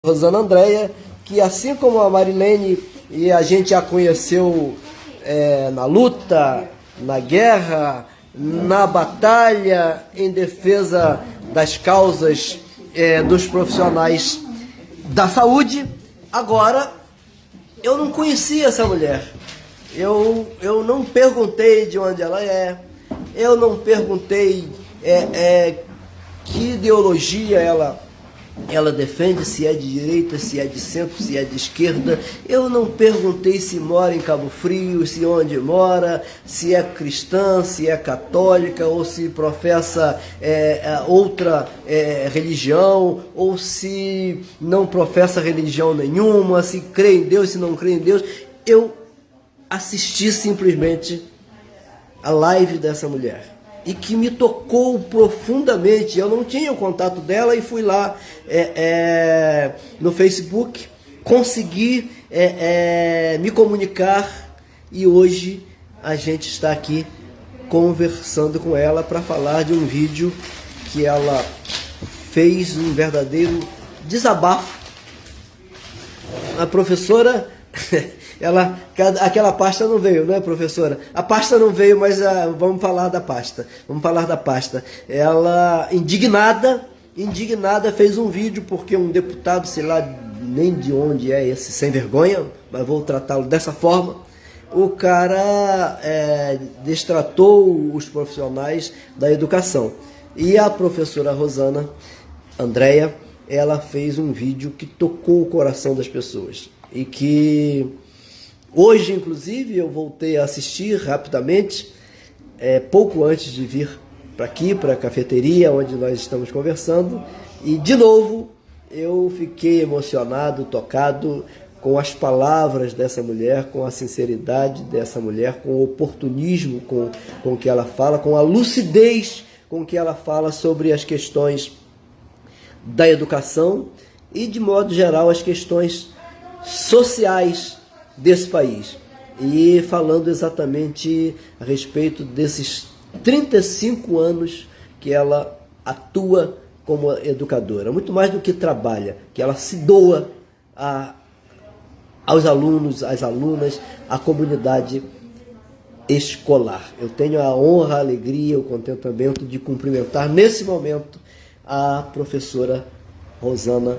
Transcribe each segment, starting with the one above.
Rosana Andréia, que assim como a Marilene, e a gente a conheceu na luta, na guerra, na batalha em defesa das causas dos profissionais da saúde. Agora, eu não conhecia essa mulher. Eu não perguntei de onde ela é, eu não perguntei que ideologia ela defende, se é de direita, se é de centro, se é de esquerda. Eu não perguntei se mora em Cabo Frio, se onde mora, se é cristã, se é católica, ou se professa outra religião, ou se não professa religião nenhuma, se crê em Deus, se não crê em Deus. Eu assisti simplesmente a live dessa mulher, e que me tocou profundamente. Eu não tinha o contato dela e fui lá no Facebook, consegui me comunicar, e hoje a gente está aqui conversando com ela para falar de um vídeo que ela fez, um verdadeiro desabafo. A professora aquela pasta não veio, né, professora? A pasta não veio, mas vamos falar da pasta. Vamos falar da pasta. Ela, indignada, fez um vídeo porque um deputado, sei lá nem de onde é esse sem vergonha, mas vou tratá-lo dessa forma. O cara destratou os profissionais da educação. E a professora Rosana Andréia, ela fez um vídeo que tocou o coração das pessoas. E que hoje, inclusive, eu voltei a assistir rapidamente, pouco antes de vir para aqui, para a cafeteria, onde nós estamos conversando. E, de novo, eu fiquei emocionado, tocado com as palavras dessa mulher, com a sinceridade dessa mulher, com o oportunismo com que ela fala, com a lucidez com que ela fala sobre as questões da educação e, de modo geral, as questões sociais desse país, e falando exatamente a respeito desses 35 anos que ela atua como educadora, muito mais do que trabalha, que ela se doa aos alunos, às alunas, à comunidade escolar. Eu tenho a honra, a alegria, o contentamento de cumprimentar nesse momento a professora Rosana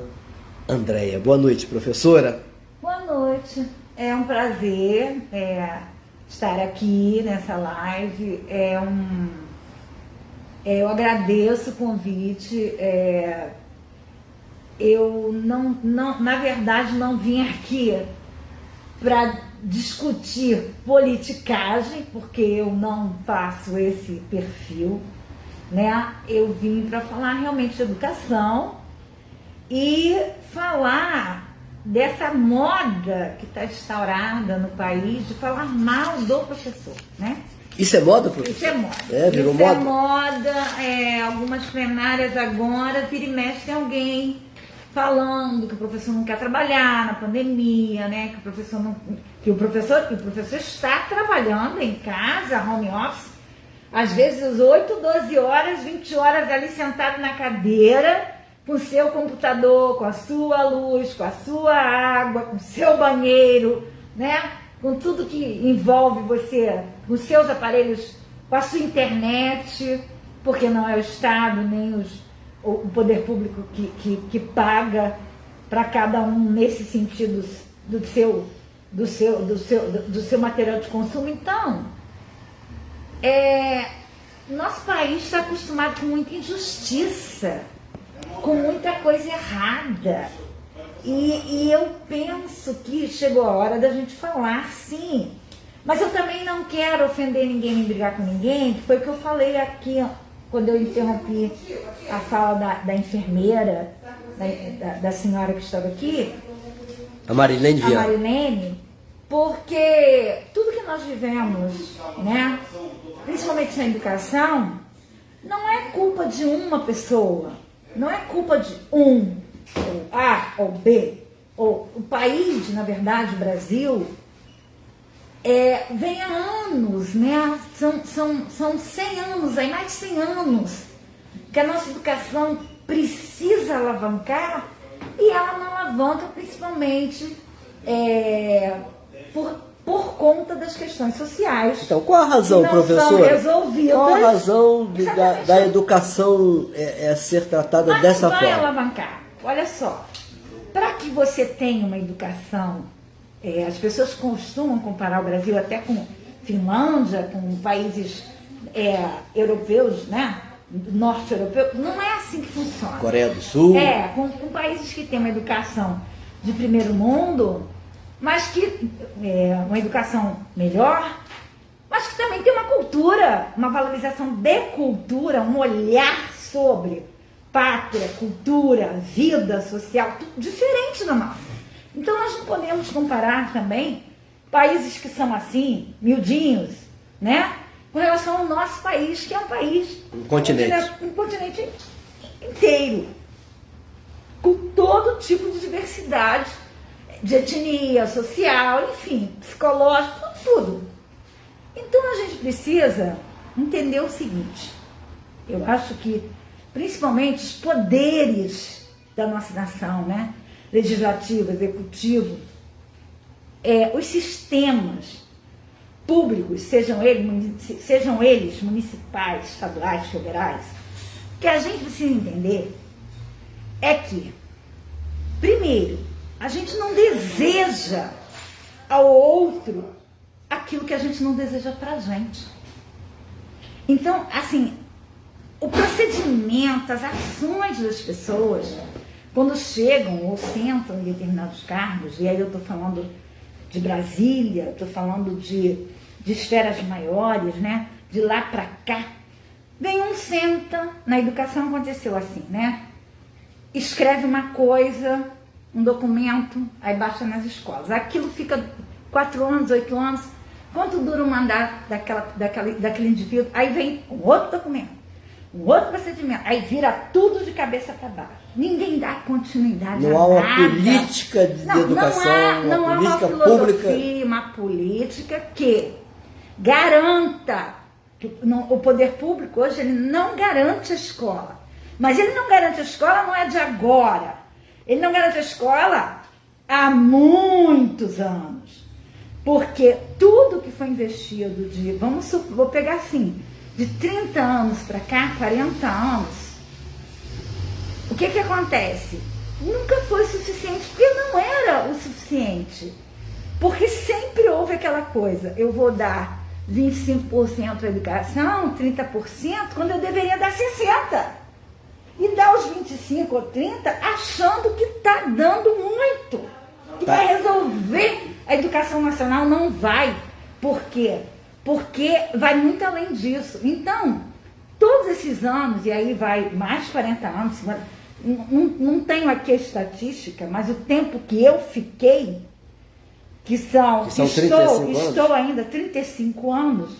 Andréia. Boa noite, professora. Boa noite, é um prazer estar aqui nessa live. Eu agradeço o convite. Eu na verdade não vim aqui para discutir politicagem, porque eu não faço esse perfil, né? Eu vim para falar realmente de educação e falar dessa moda que está instaurada no país de falar mal do professor, né? Isso é moda, professor? Isso é moda. Virou moda? Isso é moda. Algumas plenárias agora, vira e mexe, tem alguém falando que o professor não quer trabalhar na pandemia, né? Que o professor está trabalhando em casa, home office, às vezes 8, 12 horas, 20 horas ali sentado na cadeira, com o seu computador, com a sua luz, com a sua água, com o seu banheiro, né? Com tudo que envolve você, com os seus aparelhos, com a sua internet, porque não é o Estado nem o poder público que paga para cada um nesse sentido do seu material de consumo. Então, nosso país está acostumado com muita injustiça, com muita coisa errada, e eu penso que chegou a hora da gente falar, sim, mas eu também não quero ofender ninguém nem brigar com ninguém, que foi o que eu falei aqui quando eu interrompi a fala da enfermeira, da senhora que estava aqui, a Marilene Viana. A Marilene, porque tudo que nós vivemos, né, principalmente na educação, não é culpa de uma pessoa. Não é culpa de ou A ou B, ou o país, na verdade, o Brasil, vem há anos, né? São 100 anos, aí mais de 100 anos, que a nossa educação precisa alavancar e ela não alavanca principalmente por conta das questões sociais. Então, qual a razão, professora? São resolvidas. Qual a razão da educação ser tratada dessa forma? Vai alavancar. Olha só, para que você tenha uma educação, as pessoas costumam comparar o Brasil até com Finlândia, com países europeus, né? Norte europeu. Não é assim que funciona. Coreia do Sul. Com países que têm uma educação de primeiro mundo, mas que uma educação melhor, mas que também tem uma cultura, uma valorização de cultura, um olhar sobre pátria, cultura, vida social, tudo diferente da nossa. Então nós não podemos comparar também países que são assim, miudinhos, né? Com relação ao nosso país, que é um país... Um continente. Um continente inteiro, com todo tipo de diversidade, de etnia, social, enfim, psicológico, tudo. Então a gente precisa entender o seguinte, eu acho que principalmente os poderes da nossa nação, né? Legislativo, executivo, os sistemas públicos, sejam eles municipais, estaduais, federais, o que a gente precisa entender é que, primeiro, a gente não deseja ao outro aquilo que a gente não deseja pra gente. Então, assim, o procedimento, as ações das pessoas, quando chegam ou sentam em determinados cargos, e aí eu estou falando de Brasília, estou falando de esferas maiores, né? De lá para cá, vem um senta, na educação aconteceu assim, né? Escreve uma coisa, um documento, aí baixa nas escolas. Aquilo fica 4 anos, 8 anos. Quanto dura o mandato daquele indivíduo? Aí vem um outro documento, um outro procedimento. Aí vira tudo de cabeça para baixo. Ninguém dá continuidade a nada. Não há uma política de educação, não há uma filosofia, uma política que garanta. O poder público hoje ele não garante a escola. Mas ele não garante a escola não é de agora. Ele não garante a escola há muitos anos. Porque tudo que foi investido vou pegar assim, de 30 anos para cá, 40 anos, o que acontece? Nunca foi suficiente, porque não era o suficiente. Porque sempre houve aquela coisa, eu vou dar 25% à educação, 30%, quando eu deveria dar 60%. E dar os 25 ou 30 achando que está dando muito. Que vai resolver a educação nacional, não vai. Por quê? Porque vai muito além disso. Então, todos esses anos, e aí vai mais de 40 anos, não tenho aqui a estatística, mas o tempo que eu fiquei, estou ainda 35 anos,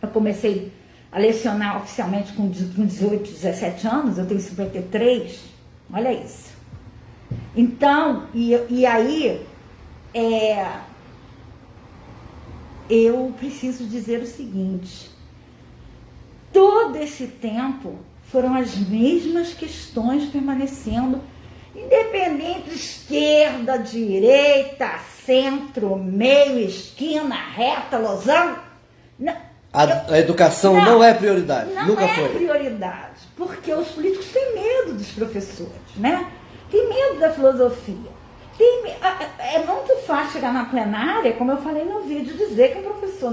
eu comecei a lecionar oficialmente com 18, 17 anos, eu tenho 53, olha isso. Então, e aí, eu preciso dizer o seguinte, todo esse tempo foram as mesmas questões permanecendo, independente de esquerda, direita, centro, meio, esquina, reta, losango. A educação não é prioridade, nunca foi. Não é prioridade, porque os políticos têm medo dos professores, né? Tem medo da filosofia. É muito fácil chegar na plenária, como eu falei no vídeo, dizer que o professor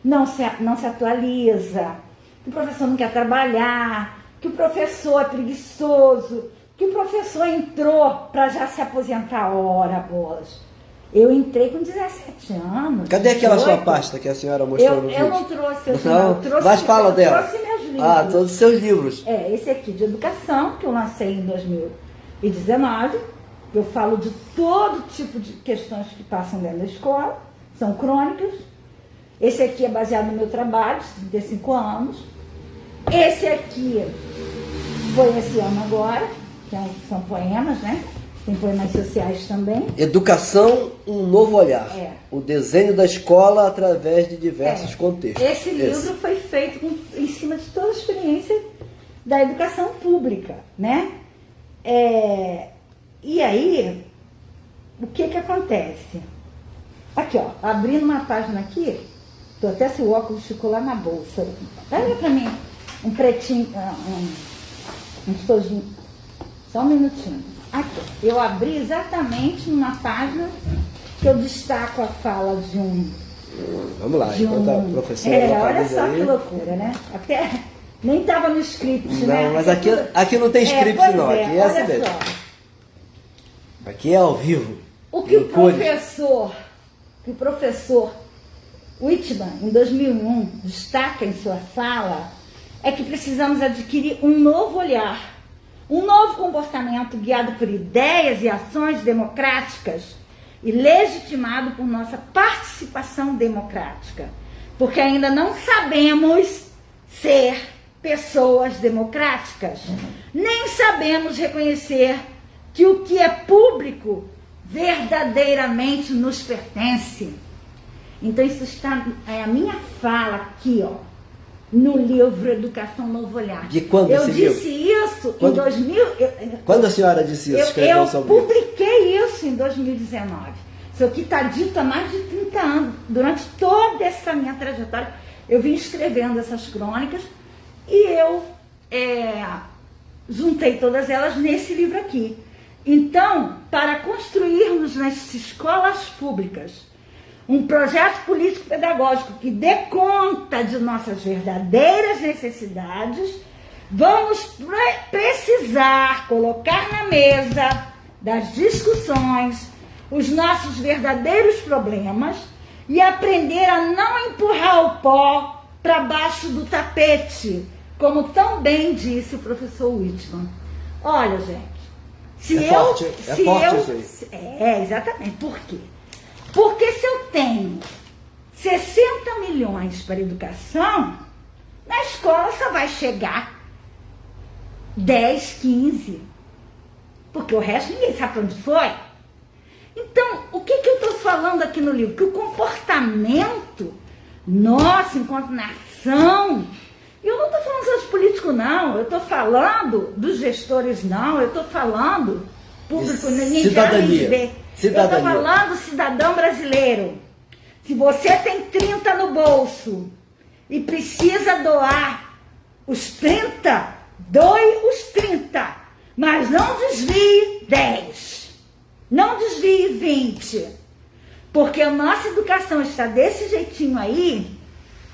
não se atualiza, que o professor não quer trabalhar, que o professor é preguiçoso, que o professor entrou para já se aposentar. Ora, bolas. Eu entrei com 17 anos. Cadê aquela sua pasta que a senhora mostrou no vídeo? Eu não trouxe, eu trouxe. Mas fala dela. Eu trouxe meus livros. Todos os seus livros. Esse aqui de educação, que eu lancei em 2019. Eu falo de todo tipo de questões que passam dentro da escola. São crônicas. Esse aqui é baseado no meu trabalho, de 35 anos. Esse aqui foi esse ano agora, que são poemas, né? Tem poemas sociais também. Educação, um novo olhar. O desenho da escola através de diversos contextos. Esse livro foi feito em cima de toda a experiência da educação pública, né? E aí, o que acontece? Aqui, ó, abrindo uma página aqui, tô até se o óculos ficou lá na bolsa. Olha pra mim, um pretinho, um estojinho. Só um minutinho. Aqui, eu abri exatamente numa página que eu destaco a fala de um... Vamos lá, enquanto a professora... olha só que loucura, né? Até nem estava no script, não, né? Não, mas aqui não tem script não, aqui é essa mesmo. Aqui é ao vivo. O que o professor Whitman, em 2001, destaca em sua fala, é que precisamos adquirir um novo olhar, um novo comportamento guiado por ideias e ações democráticas e legitimado por nossa participação democrática, porque ainda não sabemos ser pessoas democráticas, nem sabemos reconhecer que o que é público verdadeiramente nos pertence. Então isso está, é a minha fala aqui, ó, no livro Educação Novo Olhar. De quando eu disse isso em 2000. Quando a senhora disse isso? Eu publiquei isso em 2019. Isso aqui está dito há mais de 30 anos. Durante toda essa minha trajetória, eu vim escrevendo essas crônicas e eu juntei todas elas nesse livro aqui. Então, para construirmos nas escolas públicas um projeto político-pedagógico que dê conta de nossas verdadeiras necessidades, vamos precisar colocar na mesa das discussões os nossos verdadeiros problemas e aprender a não empurrar o pó para baixo do tapete, como tão bem disse o professor Whitman. Olha, gente, forte isso aí. Exatamente. Por quê? Porque se eu tenho 60 milhões para educação, na escola só vai chegar 10, 15. Porque o resto ninguém sabe para onde foi. Então, o que eu estou falando aqui no livro? Que o comportamento nosso, enquanto nação, eu não estou falando só de político, não. Eu estou falando dos gestores, não. Eu estou falando público, cidadania. Eu estou falando cidadão brasileiro. Se você tem 30 no bolso e precisa doar os 30, doe os 30. Mas não desvie 10. Não desvie 20. Porque a nossa educação está desse jeitinho aí.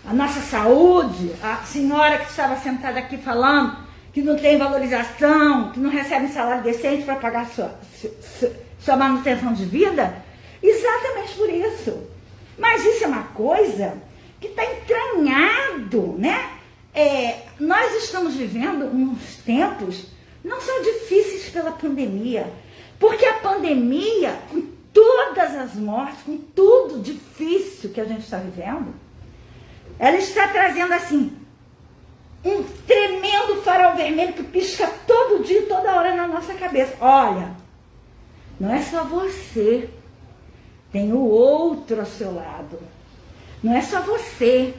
A nossa saúde, a senhora que estava sentada aqui falando que não tem valorização, que não recebe um salário decente para pagar sua manutenção de vida, exatamente por isso. Mas isso é uma coisa que está entranhado, né? Nós estamos vivendo uns tempos não só difíceis pela pandemia, porque a pandemia, com todas as mortes, com tudo difícil que a gente está vivendo, ela está trazendo assim um tremendo farol vermelho que pisca todo dia, toda hora na nossa cabeça. Olha, não é só você, tem o outro ao seu lado. Não é só você,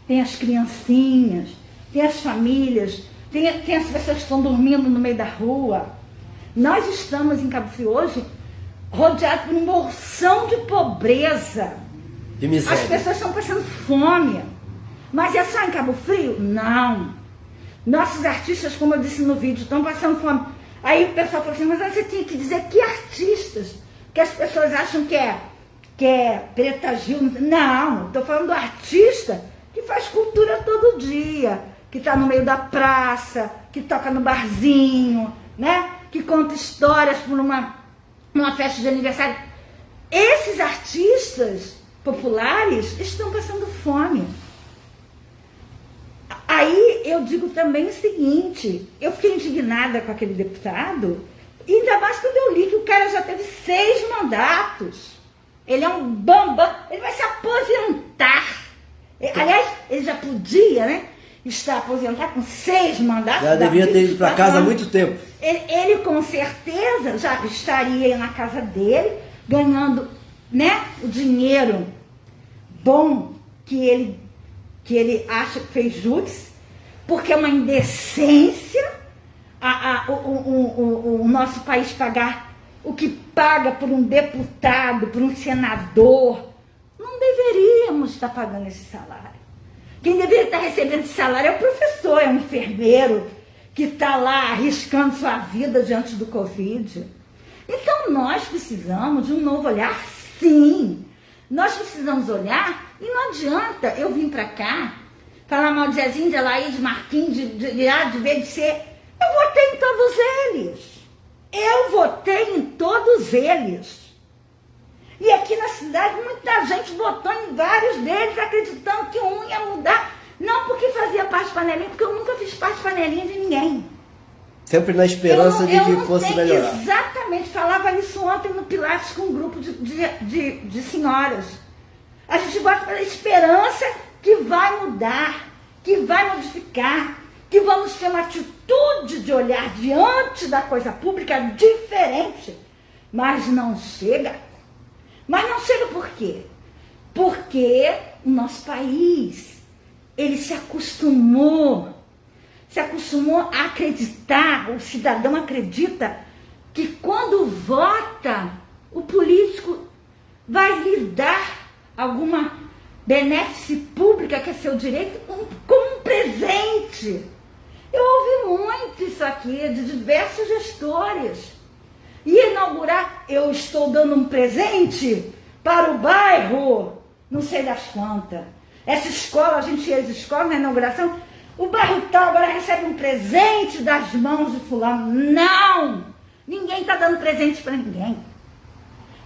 tem as criancinhas, tem as famílias, tem as pessoas que estão dormindo no meio da rua. Nós estamos em Cabo Frio hoje rodeados por uma porção de pobreza. De miséria. As pessoas estão passando fome. Mas é só em Cabo Frio? Não. Nossos artistas, como eu disse no vídeo, estão passando fome. Aí o pessoal falou assim, mas você tinha que dizer que artistas, que as pessoas acham que é Preta Gil. Não, estou falando do artista que faz cultura todo dia, que está no meio da praça, que toca no barzinho, né? Que conta histórias por uma festa de aniversário. Esses artistas populares estão passando fome. Aí eu digo também o seguinte, eu fiquei indignada com aquele deputado, e ainda mais quando eu li que o cara já teve 6 mandatos. Ele é um bambam, ele vai se aposentar. Aliás, ele já podia, né, estar aposentado com 6 mandatos. Já devia ter ido para casa há muito tempo. Ele com certeza já estaria na casa dele, ganhando, né, o dinheiro bom que ele acha que fez jus, porque é uma indecência o nosso país pagar o que paga por um deputado, por um senador. Não deveríamos estar pagando esse salário. Quem deveria estar recebendo esse salário é o professor, é um enfermeiro que está lá arriscando sua vida diante do Covid. Então nós precisamos de um novo olhar, sim. Nós precisamos olhar e não adianta eu vir para cá falar mal de Zezinho, de Laís, de Marquinhos, de A, de B, de C. Eu votei em todos eles. Eu votei em todos eles. E aqui na cidade muita gente votou em vários deles, acreditando que um ia mudar. Não porque fazia parte de panelinha, porque eu nunca fiz parte de panelinha de ninguém. Sempre na esperança de que fosse melhorar. Exatamente, falava isso ontem no Pilates com um grupo de senhoras. A gente vota pela esperança que vai mudar, que vai modificar, que vamos ter uma atitude de olhar diante da coisa pública diferente. Mas não chega. Mas não chega por quê? Porque o nosso país, ele se acostumou a acreditar, o cidadão acredita que quando vota, o político vai lhe dar alguma benefício pública, que é seu direito, como um presente. Eu ouvi muito isso aqui de diversos gestores. E inaugurar, eu estou dando um presente para o bairro, não sei das quantas. Essa escola, a gente ia às escolas na inauguração, o bairro tal agora recebe um presente das mãos de fulano. Não! Ninguém está dando presente para ninguém.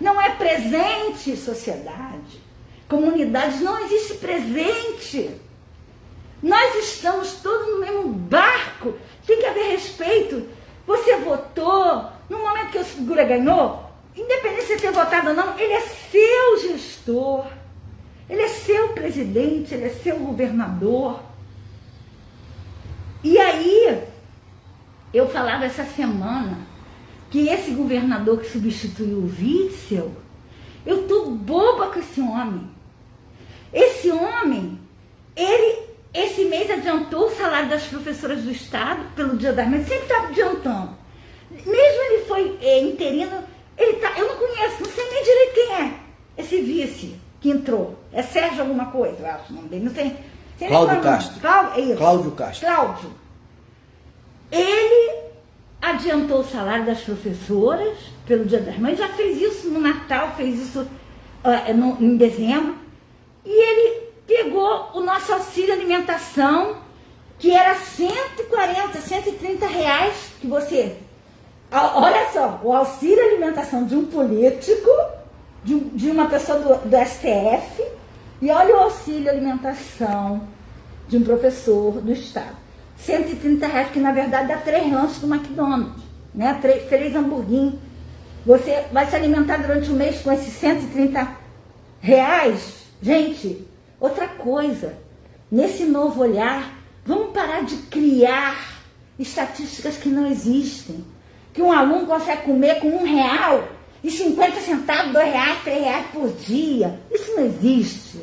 Não é presente, sociedade. Comunidades, não existe presente. Nós estamos todos no mesmo barco. Tem que haver respeito. Você votou, no momento que o Segura ganhou, independente de você ter votado ou não, ele é seu gestor. Ele é seu presidente, ele é seu governador. E aí, eu falava essa semana que esse governador que substituiu o Witzel, eu tô boba com esse homem. Esse homem, ele, esse mês adiantou o salário das professoras do Estado pelo Dia das Mães, sempre estava adiantando. Mesmo ele foi interino, eu não conheço, não sei nem direito quem é esse vice que entrou. É Sérgio alguma coisa, eu acho o nome dele, não sei. Cláudio Castro. Cláudio Castro. Cláudio. Ele adiantou o salário das professoras pelo Dia das Mães, já fez isso no Natal, fez isso em dezembro. E ele pegou o nosso auxílio alimentação, que era 140, 130 reais, que você... Olha só, o auxílio alimentação de um político, de uma pessoa do STF, e olha o auxílio alimentação de um professor do Estado. 130 reais, que na verdade dá 3 lanches do McDonald's, né? 3 hamburguinhos. Você vai se alimentar durante o mês com esses 130 reais. Gente, outra coisa, nesse novo olhar, vamos parar de criar estatísticas que não existem. Que um aluno consegue comer com R$1,50, R$2, R$3 por dia. Isso não existe.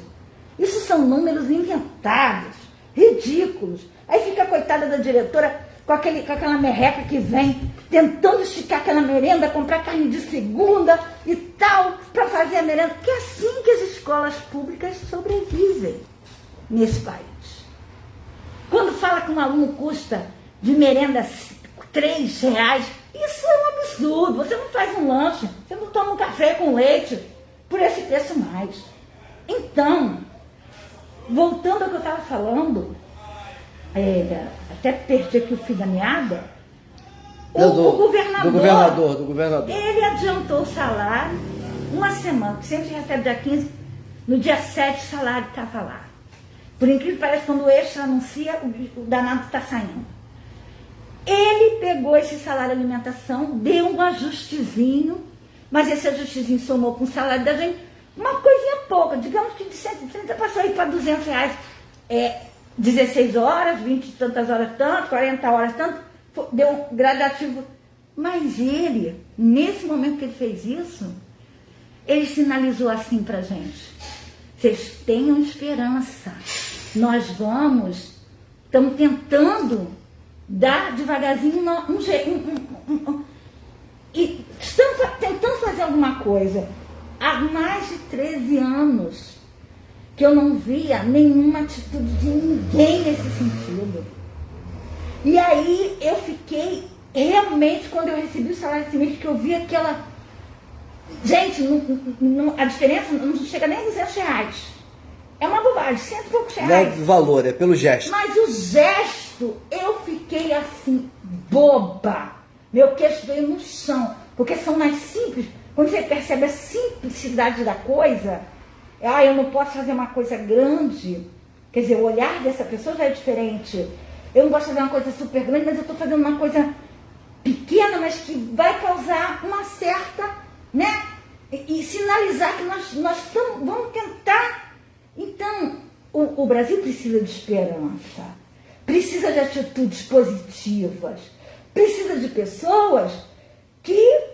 Isso são números inventados, ridículos. Aí fica a coitada da diretora com aquela merreca que vem tentando esticar aquela merenda, comprar carne de segunda e tal, para fazer a merenda. Porque é assim que as escolas públicas sobrevivem nesse país. Quando fala que um aluno custa de merenda R$3, isso é um absurdo. Você não faz um lanche, você não toma um café com leite por esse preço mais. Então, voltando ao que eu estava falando, até perdi aqui o fio da meada, o governador, ele adiantou o salário uma semana, que sempre recebe dia 15, no dia 7 o salário estava lá. Por incrível que pareça, quando o extra anuncia, o danado está saindo. Ele pegou esse salário de alimentação, deu um ajustezinho, mas esse ajustezinho somou com o salário da gente, uma coisinha pouca, digamos que de 130 passou aí para R$200, 16 horas, 20 e tantas horas tanto, 40 horas tanto, deu um gradativo. Mas ele, nesse momento que ele fez isso, ele sinalizou assim para a gente: vocês tenham esperança, nós estamos tentando dar devagarzinho e estamos tentando fazer alguma coisa. Há mais de 13 anos que eu não via nenhuma atitude de ninguém nesse sentido. E aí eu fiquei, realmente, quando eu recebi o salário desse mês, que eu vi aquela... Gente, a diferença não chega nem a R$200. É uma bobagem, 100 e poucos reais. Não é do valor, é pelo gesto. Mas o gesto, eu fiquei assim, boba. Meu queixo veio no chão. Porque são mais simples. Quando você percebe a simplicidade da coisa, eu não posso fazer uma coisa grande. Quer dizer, o olhar dessa pessoa já é diferente. Eu não gosto de fazer uma coisa super grande, mas eu estou fazendo uma coisa pequena, mas que vai causar uma certa, né? E sinalizar que nós vamos tentar. Então, o Brasil precisa de esperança, precisa de atitudes positivas, precisa de pessoas que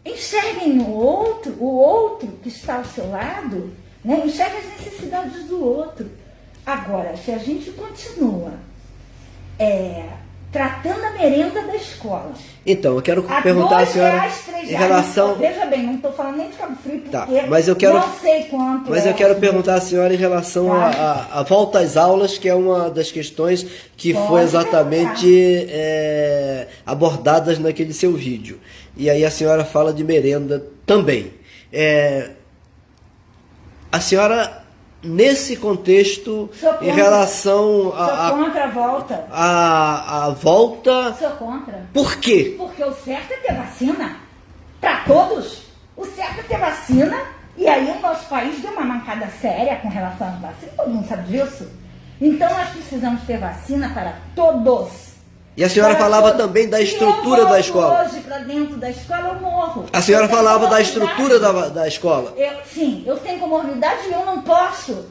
enxerguem o outro que está ao seu lado, né? Enxerguem as necessidades do outro. Agora, se a gente continua tratando a merenda da escola... Então, eu quero perguntar à senhora em relação... Veja bem, não estou falando nem de Cabo Frio, porque mas eu quero, não sei quanto. Mas eu quero perguntar à senhora em relação à volta às aulas, que é uma das questões que foi exatamente abordadas naquele seu vídeo. E aí a senhora fala de merenda também. A senhora, nesse contexto, em relação Sou contra a volta. A volta... Sou contra. Por quê? Porque o certo é ter vacina para todos. O certo é ter vacina. E aí o nosso país deu uma mancada séria com relação às vacinas. Todo mundo sabe disso. Então nós precisamos ter vacina para todos. E a senhora falava também da estrutura da escola. Hoje, para dentro da escola, eu morro. A senhora falava da estrutura da escola. Sim, eu tenho comorbidade e eu não posso.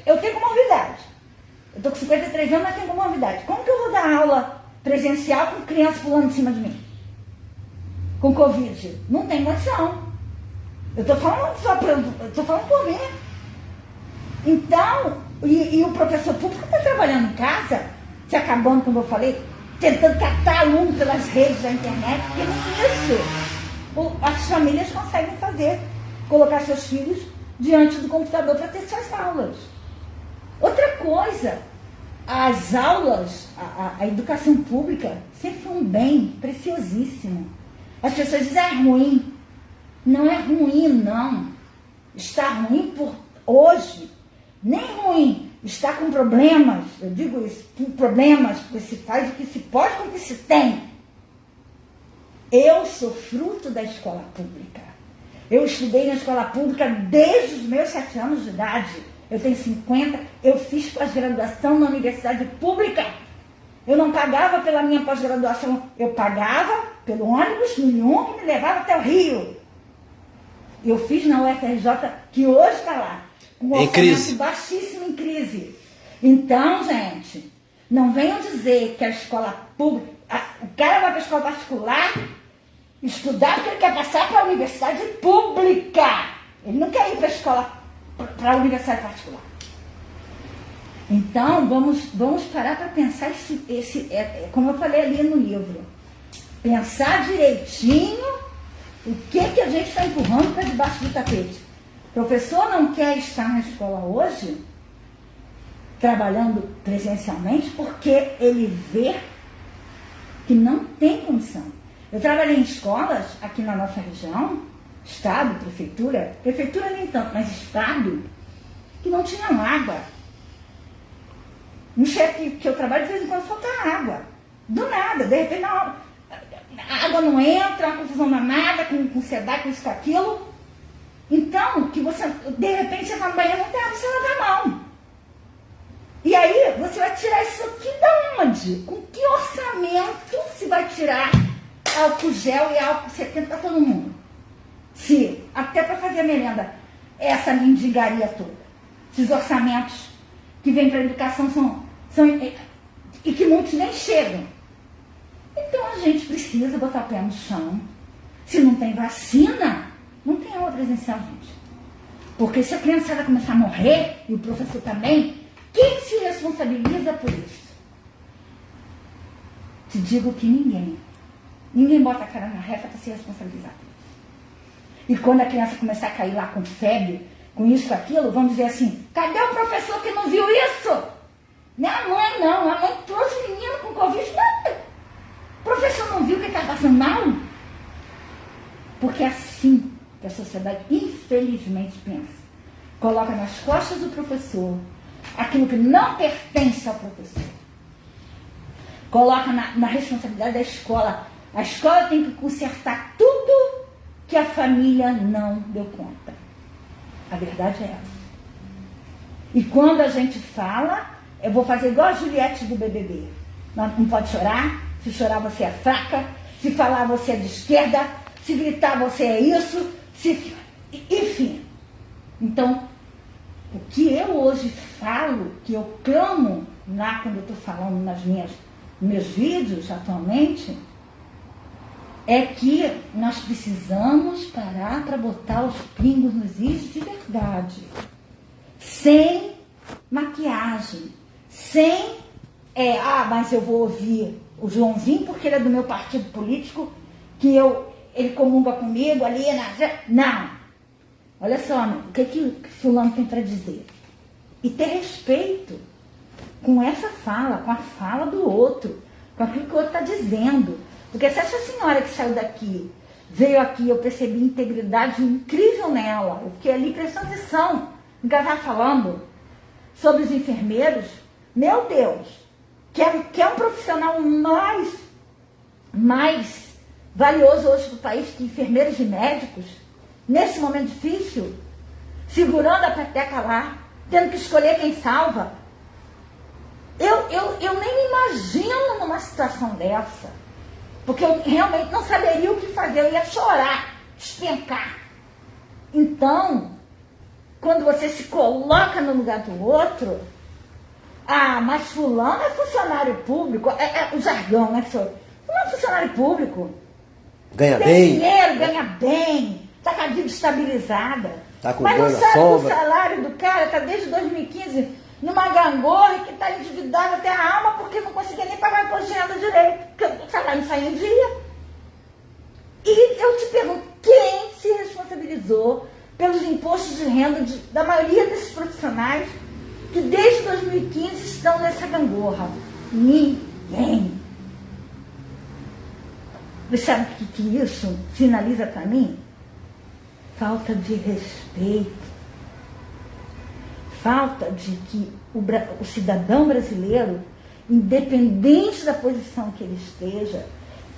Eu tenho comorbidade. Eu estou com 53 anos, mas tenho comorbidade. Como que eu vou dar aula presencial com criança pulando em cima de mim? Com Covid? Não tem condição. Eu estou falando por mim. Então, e o professor público está trabalhando em casa, se acabando, como eu falei, tentando catar aluno pelas redes da internet, porque nem isso as famílias conseguem fazer, colocar seus filhos diante do computador para ter suas aulas. Outra coisa, as aulas, a educação pública sempre foi um bem preciosíssimo. As pessoas dizem, é ruim. Não é ruim, não. Está ruim por hoje. Nem ruim. Está com problemas, eu digo isso, com problemas, porque se faz o que se pode com o que se tem. Eu sou fruto da escola pública. Eu estudei na escola pública desde os meus 7 anos de idade. Eu tenho 50, eu fiz pós-graduação na universidade pública. Eu não pagava pela minha pós-graduação, eu pagava pelo ônibus nenhum que me levava até o Rio. Eu fiz na UFRJ, que hoje está lá. Um orçamento baixíssimo, em crise. Então, gente, não venham dizer que a escola pública... O cara vai para a escola particular estudar porque ele quer passar para a universidade pública. Ele não quer ir para a escola, para a universidade particular. Então, vamos parar para pensar como eu falei ali no livro. Pensar direitinho o que a gente está empurrando para debaixo do tapete. O professor não quer estar na escola hoje, trabalhando presencialmente, porque ele vê que não tem condição. Eu trabalhei em escolas aqui na nossa região, estado, prefeitura nem tanto, mas estado, que não tinham água. No chefe que eu trabalho, de vez em quando falta água. Do nada, de repente a água não entra, uma confusão danada, com SEDAI, com isso, com aquilo. Então, que você, de repente, você vai no banheiro, não tem água, você lava a mão. E aí, você vai tirar isso aqui de onde? Com que orçamento se vai tirar álcool gel e álcool 70 para todo mundo? Se, até para fazer a merenda, essa mendigaria toda. Esses orçamentos que vêm para a educação são e que muitos nem chegam. Então, a gente precisa botar o pé no chão. Se não tem vacina... Não tem aula presencial, gente. Porque se a criançada começar a morrer, e o professor também, quem se responsabiliza por isso? Te digo que ninguém. Ninguém bota a cara na reta para se responsabilizar. E quando a criança começar a cair lá com febre, com isso, com aquilo, vão dizer assim, cadê o professor que não viu isso? Minha mãe não, a mãe trouxe o menino com Covid, não. O professor não viu que ele está passando mal? Porque é assim que a sociedade, infelizmente, pensa. Coloca nas costas do professor aquilo que não pertence ao professor. Coloca na responsabilidade da escola. A escola tem que consertar tudo que a família não deu conta. A verdade é essa. E quando a gente fala, eu vou fazer igual a Juliette do BBB. Não pode chorar. Se chorar, você é fraca. Se falar, você é de esquerda. Se gritar, você é isso. Enfim. Então, o que eu hoje falo, que eu clamo lá quando eu estou falando nos meus vídeos atualmente, é que nós precisamos parar para botar os pingos nos is de verdade. Sem maquiagem. Sem, mas eu vou ouvir o Joãozinho porque ele é do meu partido político, que ele comunga comigo ali. Não. Olha só, o que fulano tem para dizer? E ter respeito com essa fala, com a fala do outro, com aquilo que o outro está dizendo. Porque se essa senhora que saiu daqui, veio aqui, eu percebi integridade incrível nela, eu fiquei ali prestando atenção no que ela estava falando sobre os enfermeiros, meu Deus, que é um profissional mais valioso hoje do país que enfermeiros e médicos, nesse momento difícil, segurando a peteca lá, tendo que escolher quem salva. Eu nem me imagino numa situação dessa, porque eu realmente não saberia o que fazer, eu ia chorar, despencar. Então, quando você se coloca no lugar do outro, mas fulano é funcionário público, o jargão, né, senhor? Fulano é funcionário público. Ganha tem bem. Dinheiro, ganha bem, está com a vida estabilizada. Tá com mas não boa sabe que sombra. o salário do cara está desde 2015 numa gangorra e que está endividado até a alma porque não conseguia nem pagar imposto de renda direito, porque o salário não saía em dia. E eu te pergunto, quem se responsabilizou pelos impostos de renda da maioria desses profissionais que desde 2015 estão nessa gangorra? Ninguém. Você sabe o que isso sinaliza para mim? Falta de respeito. Falta de que o cidadão brasileiro, independente da posição que ele esteja,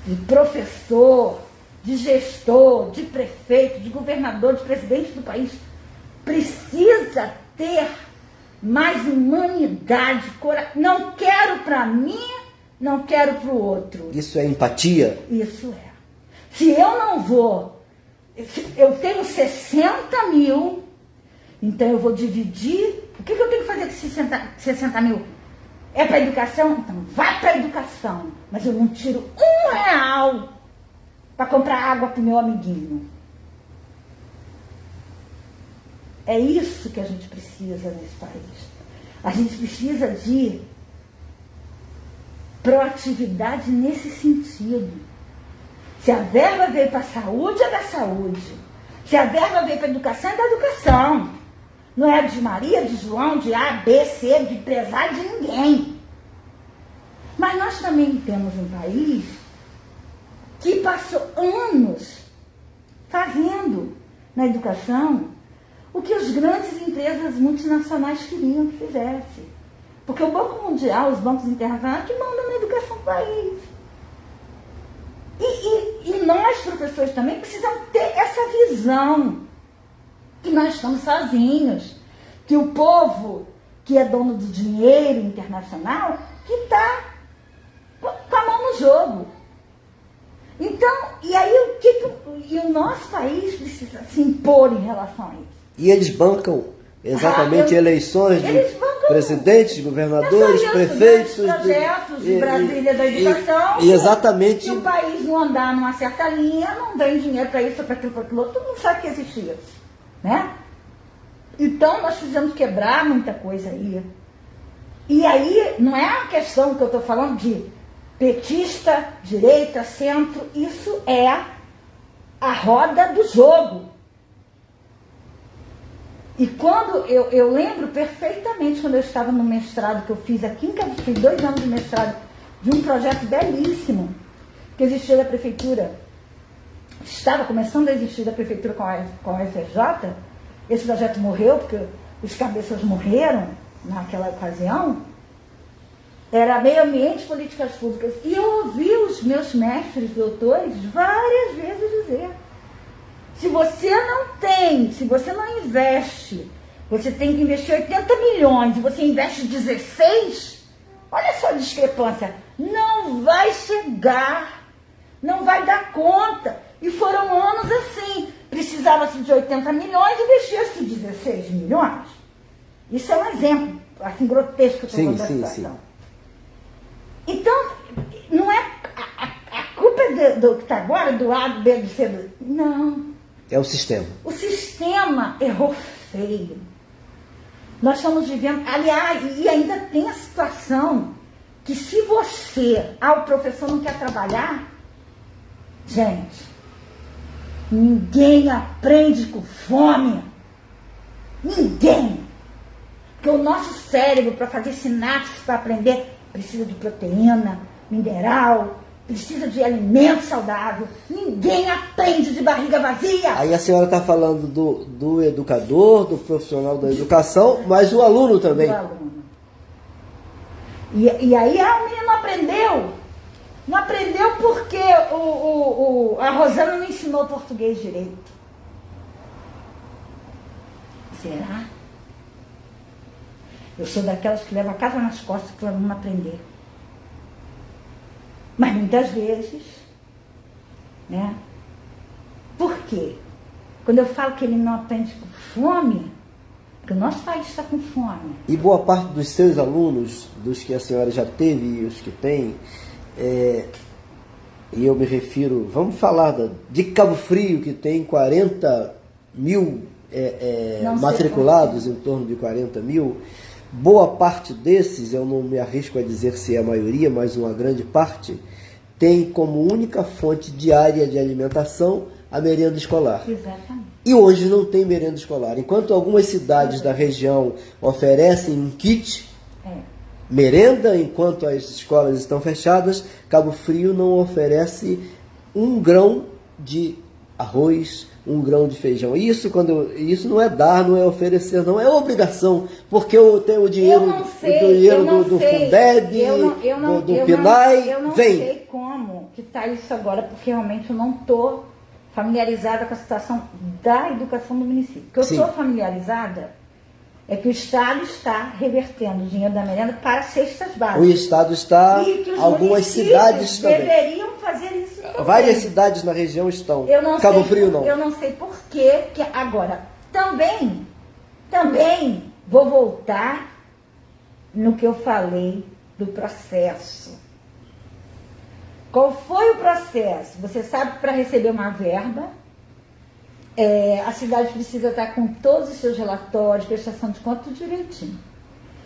de professor, de gestor, de prefeito, de governador, de presidente do país, precisa ter mais humanidade. Não quero para mim, não quero para o outro. Isso é empatia? Isso é. Se eu não vou, eu tenho 60 mil, então eu vou dividir. O que eu tenho que fazer com 60 mil? É para educação? Então vai para educação. Mas eu não tiro R$1 para comprar água para o meu amiguinho. É isso que a gente precisa nesse país. A gente precisa de proatividade nesse sentido. Se a verba veio para a saúde, é da saúde. Se a verba veio para a educação, é da educação. Não é de Maria, de João, de A, B, C, de empresário, de ninguém. Mas nós também temos um país que passou anos fazendo na educação o que as grandes empresas multinacionais queriam que fizesse. Porque o Banco Mundial, os bancos internacionais, que mandam na educação do país. E nós, professores, também precisamos ter essa visão que nós estamos sozinhos, que o povo que é dono do dinheiro internacional, que está com a mão no jogo. Então, e aí o nosso país precisa se impor em relação a isso. E eles bancam exatamente eleições de presidentes, governadores, prefeitos. Projetos de Brasília da educação. E exatamente. Se o país não andar numa certa linha, não vem dinheiro para isso, para aquilo, para aquilo outro. Todo mundo sabe que existe isso. Né? Então, nós precisamos quebrar muita coisa aí. E aí, não é a questão que eu estou falando de petista, direita, centro, isso é a roda do jogo. E quando eu lembro perfeitamente quando eu estava no mestrado que eu fiz aqui em Cabo Frio, 2 anos de mestrado, de um projeto belíssimo que existia da prefeitura, estava começando a existir da prefeitura com a UFRJ. Esse projeto morreu porque os cabeças morreram naquela ocasião. Era meio ambiente, políticas públicas. E eu ouvi os meus mestres, doutores, várias vezes dizer: se você não investe, você tem que investir 80 milhões e você investe 16, olha só a discrepância, não vai chegar, não vai dar conta. E foram anos assim, precisava-se de 80 milhões e investia-se 16 milhões. Isso é um exemplo, assim, grotesco. Sim, sim, sim. Então, não é a culpa do que está agora, do A, do B, do C, não. É o sistema. O sistema errou feio. Nós estamos vivendo, aliás, e ainda tem a situação que se você, o professor não quer trabalhar, gente, ninguém aprende com fome. Ninguém. Porque o nosso cérebro, para fazer sinapse, para aprender, precisa de proteína, mineral, precisa de alimento saudável. Ninguém aprende de barriga vazia. Aí a senhora está falando do educador, do profissional da educação, mas o aluno também. Do aluno. E aí o menino aprendeu. Não aprendeu porque a Rosana não ensinou português direito. Será? Eu sou daquelas que levam a casa nas costas para o aluno aprender. Mas muitas vezes, né? Por quê? Quando eu falo que ele não aprende com fome, porque o nosso país está com fome. E boa parte dos seus alunos, dos que a senhora já teve e os que tem, e eu me refiro, vamos falar de Cabo Frio, que tem 40 mil matriculados, em torno de 40 mil, boa parte desses, eu não me arrisco a dizer se é a maioria, mas uma grande parte, tem como única fonte diária de alimentação a merenda escolar. Exatamente. E hoje não tem merenda escolar. Enquanto algumas cidades da região oferecem um kit merenda, enquanto as escolas estão fechadas, Cabo Frio não oferece um grão de arroz, um grão de feijão. Isso não é dar, não é oferecer, não é obrigação, porque eu tenho o dinheiro, do Fundeb, do PNAE, eu não vem. sei como que está isso agora, porque realmente eu não estou familiarizada com a situação da educação do município. O que eu estou familiarizada é que o Estado está revertendo o dinheiro da merenda para cestas básicas. O Estado está, e que os algumas cidades também. deveriam fazer isso também. Várias cidades na região estão. Cabo Frio não. Eu não sei por quê, que agora também vou voltar no que eu falei do processo. Qual foi o processo? Você sabe que para receber uma verba, a cidade precisa estar com todos os seus relatórios, prestação de conta, tudo direitinho.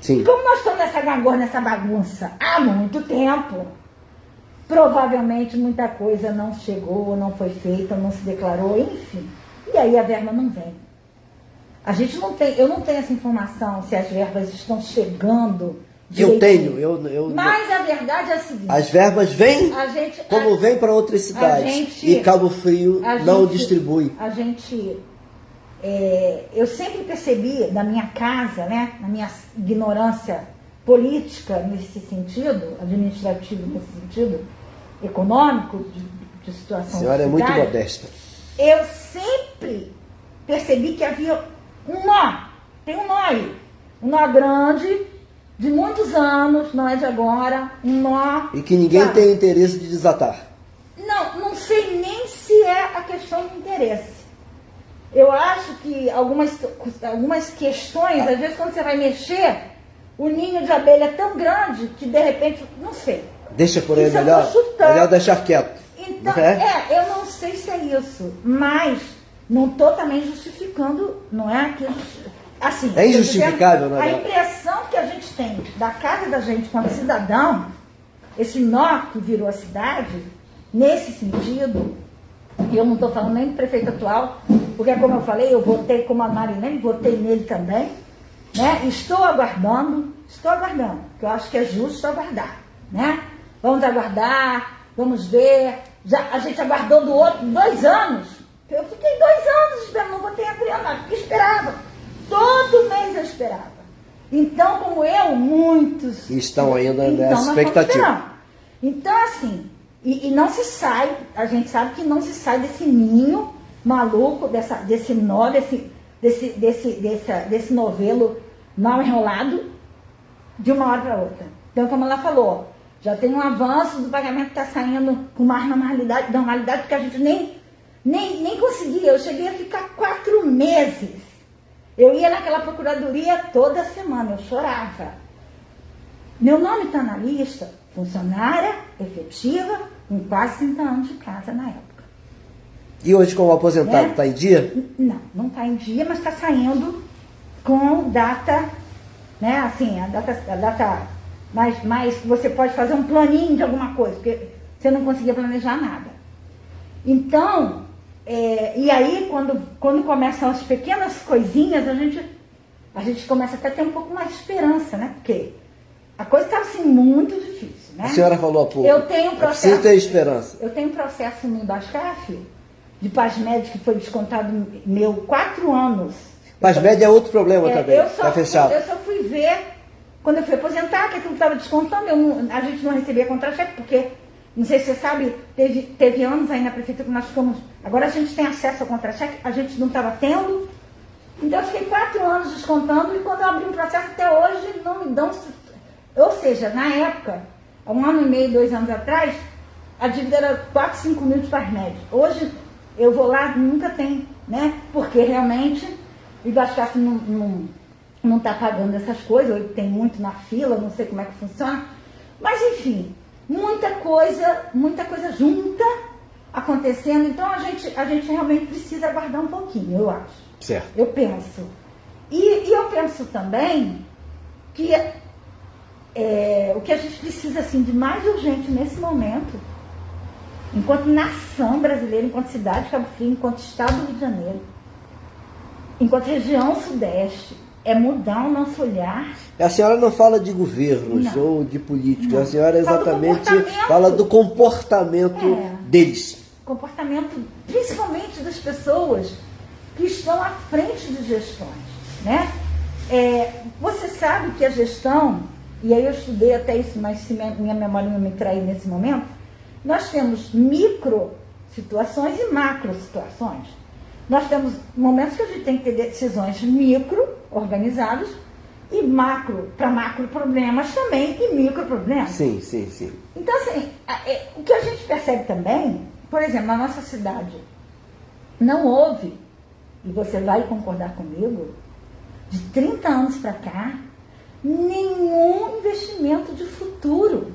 Sim. E como nós estamos nessa gangorra, nessa bagunça há muito tempo, provavelmente muita coisa não chegou, não foi feita, não se declarou, enfim. E aí a verba não vem. A gente não tem, eu não tenho essa informação se as verbas estão chegando direitinho. Eu tenho. Mas a verdade é a seguinte: as verbas vêm como vêm para outras cidades. E Cabo Frio não distribui. Eu sempre percebi na minha casa, né, na minha ignorância política nesse sentido, administrativo nesse sentido, econômico, de situação. A senhora é muito modesta. Eu sempre percebi que havia um nó, tem um nó aí, um nó grande, de muitos anos, não é de agora, um nó. E que ninguém tem interesse de desatar. Não sei nem se é a questão de interesse. Eu acho que algumas questões, às vezes quando você vai mexer, o ninho de abelha é tão grande que de repente, não sei. Deixa por aí, melhor deixar quieto. Então, eu não sei se é isso, mas não estou também justificando, não é aquilo. Assim, é injustificável, né? A impressão que a gente tem da casa da gente como cidadão esse nó que virou a cidade, nesse sentido, eu não estou falando nem do prefeito atual, porque como eu falei, eu votei como a Marilene, votei nele também, né? Estou aguardando, porque eu acho que é justo aguardar, né? Vamos aguardar, vamos ver. A gente aguardou do outro 2 anos. Eu fiquei 2 anos esperando, não votei a Adriana, porque esperava. Todo mês eu esperava. Então, como eu, muitos... Estão ainda nessa expectativa. Então, assim, e não se sai, a gente sabe que não se sai desse ninho maluco, desse nó, desse novelo mal enrolado, de uma hora para outra. Então, como ela falou, já tem um avanço do pagamento que está saindo com mais normalidade, porque a gente nem conseguia. Eu cheguei a ficar 4 meses. Eu ia naquela procuradoria toda semana, eu chorava. Meu nome está na lista, funcionária efetiva, com quase 30 anos de casa na época. E hoje, como aposentado, está em dia? Não está em dia, mas está saindo com data, né? Assim, a data mais que você pode fazer um planinho de alguma coisa, porque você não conseguia planejar nada. Então, e aí quando começam as pequenas coisinhas, a gente começa até a ter um pouco mais de esperança, né? Porque a coisa estava assim muito difícil, né? A senhora falou há pouco. Eu tenho um processo. Preciso ter esperança. Eu tenho um processo no Ibascaf de PASMED que foi descontado meu 4 anos. PASMED é outro problema também. Está fechado. Eu só fui ver quando eu fui aposentar, que aquilo estava descontando, a gente não recebia contra-cheque, porque, não sei se você sabe, teve anos aí na prefeitura que nós ficamos. Agora a gente tem acesso ao contra-cheque, a gente não estava tendo. Então eu fiquei 4 anos descontando e quando eu abri um processo até hoje não me dão. Ou seja, na época, há 1 ano e meio, 2 anos atrás, a dívida era 4, 5 mil de PASMED. Hoje eu vou lá, nunca tem, né? Porque realmente o Ibascaf não está pagando essas coisas, ou tem muito na fila, não sei como é que funciona. Mas enfim, muita coisa junta acontecendo, então a gente realmente precisa aguardar um pouquinho, eu acho. Certo. Eu penso. E eu penso também que o que a gente precisa assim, de mais urgente nesse momento, enquanto nação brasileira, enquanto cidade de Cabo Frio, enquanto estado do Rio de Janeiro, enquanto região sudeste, é mudar o nosso olhar. A senhora não fala de governos ou de políticos, a senhora exatamente fala do comportamento deles. Comportamento, principalmente das pessoas que estão à frente de gestões, né? Você sabe que a gestão, e aí eu estudei até isso, mas se minha memória não me trair nesse momento, nós temos micro situações e macro situações. Nós temos momentos que a gente tem que ter decisões micro, organizadas, e macro, para macro problemas também, e micro problemas. Sim, sim, sim. Então, assim, o que a gente percebe também, por exemplo, na nossa cidade, não houve, e você vai concordar comigo, de 30 anos para cá, nenhum investimento de futuro.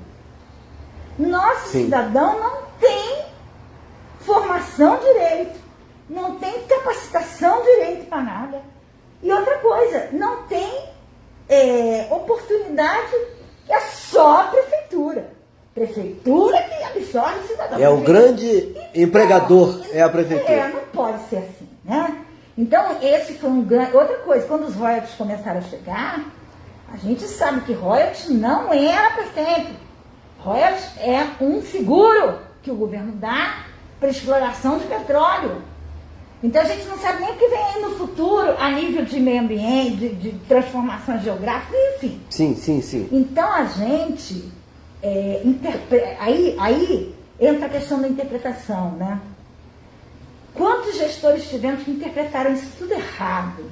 Nosso cidadão não tem formação direito, não tem capacitação direito para nada. E outra coisa, não tem oportunidade, que é só a prefeitura. Prefeitura que absorve o cidadão. É o grande empregador, é a prefeitura. Não pode ser assim, né? Então, esse foi um grande... Outra coisa, quando os royalties começaram a chegar, a gente sabe que royalties não era para sempre. Royalties é um seguro que o governo dá para exploração de petróleo. Então a gente não sabe nem o que vem aí no futuro, a nível de meio ambiente, de transformação geográfica, enfim. Sim, sim, sim. Então a gente aí entra a questão da interpretação, né? Quantos gestores tivemos que interpretaram isso tudo errado?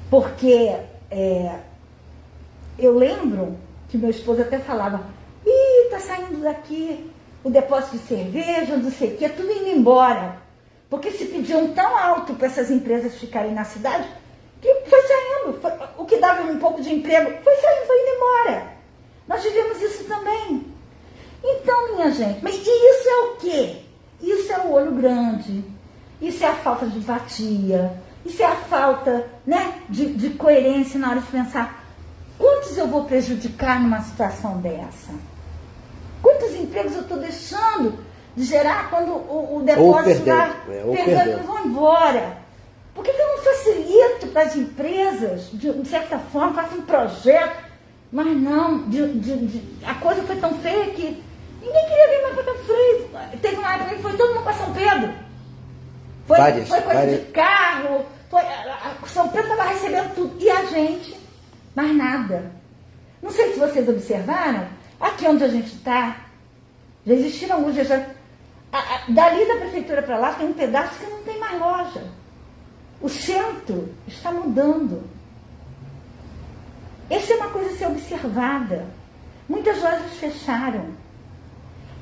Porque eu lembro que meu esposo até falava, tá saindo daqui o depósito de cerveja, não sei o que, tudo indo embora. Porque se pediam tão alto para essas empresas ficarem na cidade, que foi saindo. O que dava um pouco de emprego, foi saindo, foi indo embora. Nós vivemos isso também. Então, minha gente, mas isso é o quê? Isso é o olho grande, isso é a falta de empatia, isso é a falta, né, de coerência na hora de pensar quantos eu vou prejudicar numa situação dessa? empregos eu estou deixando de gerar quando o depósito lá perdendo, eles vão embora? Por que eu não facilito para as empresas, de certa forma, faço um projeto, mas não, a coisa foi tão feia que ninguém queria vir mais para Cabo Frio. Teve uma época que foi todo mundo para São Pedro. Foi coisa de carro, São Pedro estava recebendo tudo. E a gente, mais nada. Não sei se vocês observaram, aqui onde a gente está, já existiram alguns dias. Dali da prefeitura para lá tem um pedaço que não tem mais loja. O centro está mudando. Essa é uma coisa a ser observada. Muitas lojas fecharam.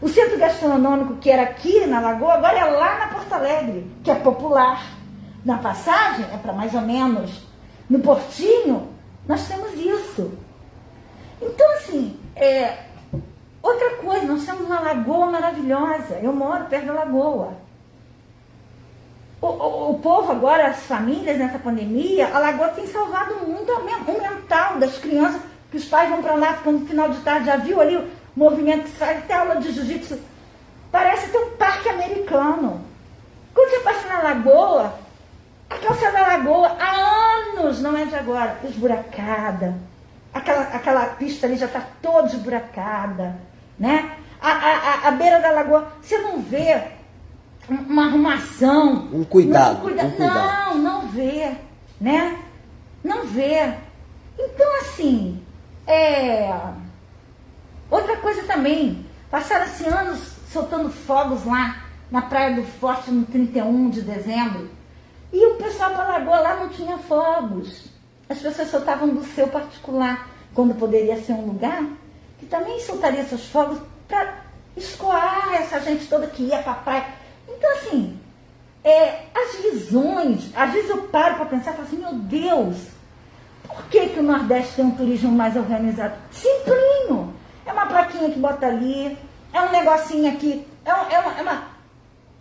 O centro gastronômico, que era aqui na Lagoa, agora é lá na Porto Alegre, que é popular. Na Passagem é para mais ou menos. No Portinho, nós temos isso. Então, assim, outra coisa, nós temos uma lagoa maravilhosa. Eu moro perto da lagoa. O povo agora, as famílias nessa pandemia, a lagoa tem salvado muito o mental das crianças, que os pais vão para lá, ficando no final de tarde, já viu ali o movimento que sai, até aula de jiu-jitsu. Parece ter um parque americano. Quando você passa na lagoa, a calçada da lagoa, há anos, não é de agora, esburacada. Aquela pista ali já está toda esburacada, né? A beira da lagoa, você não vê uma arrumação. Um cuidado. Não vê, né? Não vê. Então, assim, outra coisa também, passaram-se anos soltando fogos lá na Praia do Forte no 31 de dezembro, e o pessoal da lagoa lá não tinha fogos. As pessoas soltavam do seu particular, quando poderia ser um lugar que também soltaria seus fogos para escoar essa gente toda que ia para a praia. Então, assim, as visões, às vezes eu paro para pensar e falo assim, meu Deus, por que o Nordeste tem um turismo mais organizado? Simplinho. É uma plaquinha que bota ali, é um negocinho aqui,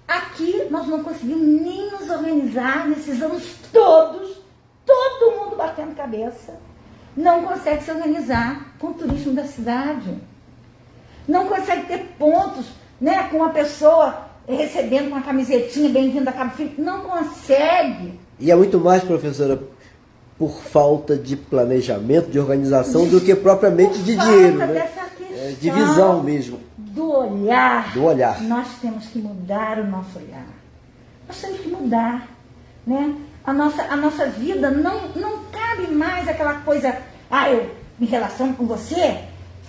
Aqui nós não conseguimos nem nos organizar nesses anos todos, todo mundo batendo cabeça. Não consegue se organizar com o turismo da cidade. Não consegue ter pontos, né, com uma pessoa recebendo uma camisetinha, bem-vindo a Cabo Frio. Não consegue. E é muito mais, professora, por falta de planejamento, de organização, do que propriamente de dinheiro, né? Dessa questão, de visão mesmo. Do olhar. Do olhar. Nós temos que mudar o nosso olhar. Nós temos que mudar, né? A nossa vida não cabe mais aquela coisa, eu me relaciono com você,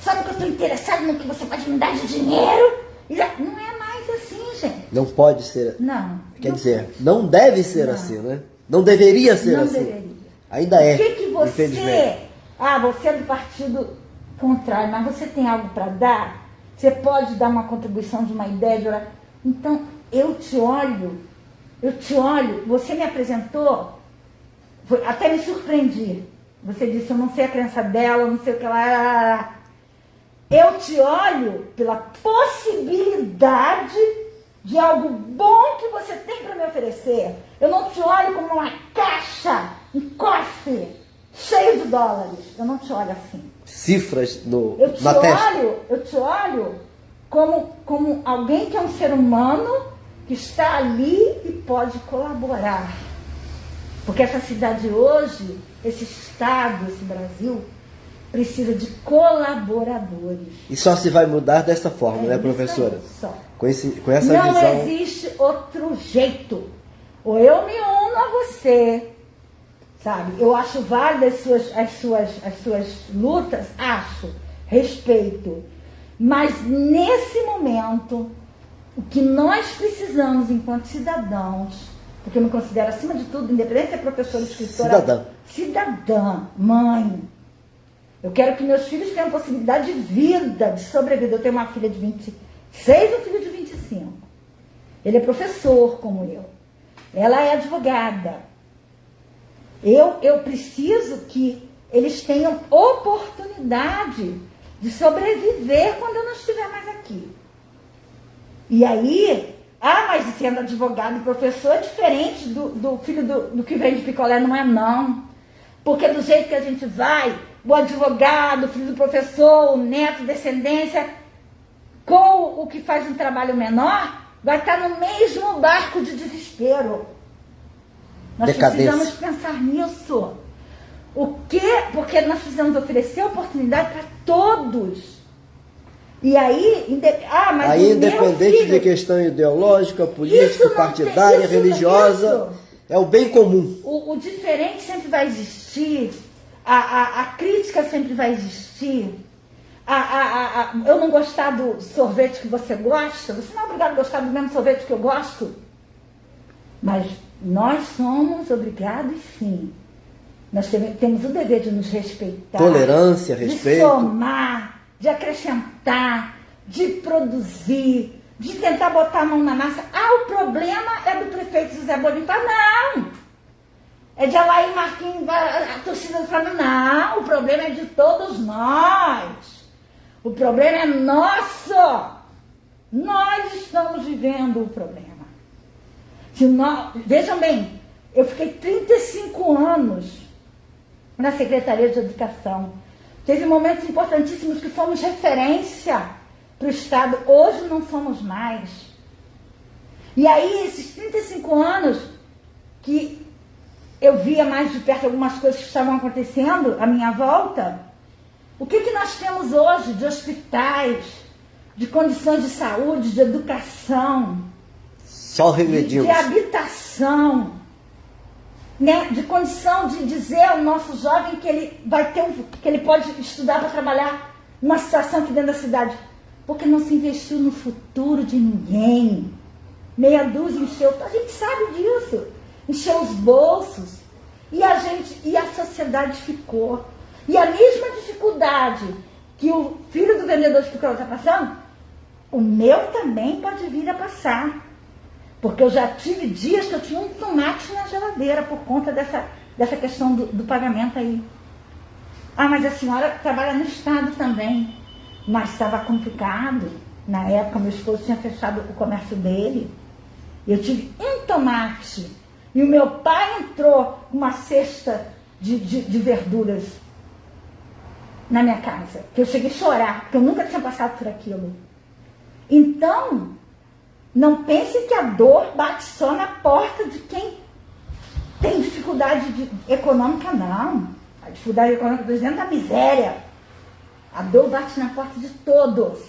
sabe que eu estou interessado no que você pode me dar de dinheiro? Não é mais assim, gente. Não pode ser. Não. Quer dizer, não deve ser assim, né? Não deveria ser não assim. Deveria. Ainda é. O que você... infelizmente. Você é do partido contrário, mas você tem algo para dar? Você pode dar uma contribuição de uma ideia? Então, eu te olho, você me apresentou, até me surpreendi. Você disse, eu não sei a crença dela, eu não sei o que ela... Eu te olho pela possibilidade de algo bom que você tem para me oferecer. Eu não te olho como uma caixa, um cofre cheio de dólares. Eu não te olho assim. Cifras na testa. Eu te olho como alguém que é um ser humano que está ali e pode colaborar. Porque essa cidade hoje, esse estado, esse Brasil, precisa de colaboradores. E só se vai mudar dessa forma, né, professora? Só. Com essa visão. Não existe outro jeito. Ou eu me uno a você, sabe? Eu acho válidas as suas lutas, respeito. Mas nesse momento, o que nós precisamos enquanto cidadãos, porque eu me considero acima de tudo, independente de ser professora, escritora, cidadã, mãe. Eu quero que meus filhos tenham possibilidade de vida, de sobrevida. Eu tenho uma filha de 26 e um filho de 25. Ele é professor, como eu. Ela é advogada. Eu preciso que eles tenham oportunidade de sobreviver quando eu não estiver mais aqui. E aí, mas sendo advogado e professor é diferente do filho do que vem de picolé, não. Porque do jeito que a gente vai, o advogado, o filho do professor, o neto, descendência, com o que faz um trabalho menor, vai estar no mesmo barco de desespero. Nós precisamos pensar nisso. O quê? Porque nós precisamos oferecer oportunidade para todos. E aí, mas aí independente de questão ideológica, política, partidária, religiosa, é o bem comum. O diferente sempre vai existir, a crítica sempre vai existir. Eu não gostar do sorvete que você gosta, você não é obrigado a gostar do mesmo sorvete que eu gosto. Mas nós somos obrigados, sim. Nós temos o dever de nos respeitar. Tolerância, respeito. De somar, de acrescentar, de produzir, de tentar botar a mão na massa. O problema é do prefeito José Bonifácio. Não! É de Alair Marquinhos, a torcida do Flamengo. Não, o problema é de todos nós. O problema é nosso. Nós estamos vivendo o problema. Vejam bem, eu fiquei 35 anos na Secretaria de Educação. Teve momentos importantíssimos que fomos referência para o Estado. Hoje não somos mais. E aí, esses 35 anos que eu via mais de perto algumas coisas que estavam acontecendo à minha volta, o que nós temos hoje de hospitais, de condições de saúde, de educação, só regredimos, de habitação, né? De condição de dizer ao nosso jovem que ele vai ter que ele pode estudar para trabalhar numa situação aqui dentro da cidade, porque não se investiu no futuro de ninguém. Meia dúzia encheu, a gente sabe disso, encheu os bolsos e a sociedade ficou. E a mesma dificuldade que o filho do vendedor de picolé está passando, o meu também pode vir a passar. Porque eu já tive dias que eu tinha um tomate na geladeira por conta dessa questão do pagamento aí. Mas a senhora trabalha no Estado também. Mas estava complicado. Na época, meu esposo tinha fechado o comércio dele. Eu tive um tomate. E o meu pai entrou com uma cesta de verduras na minha casa. Que eu cheguei a chorar, porque eu nunca tinha passado por aquilo. Então, não pense que a dor bate só na porta de quem tem dificuldade econômica, não. A dificuldade econômica, estou dizendo, da miséria. A dor bate na porta de todos.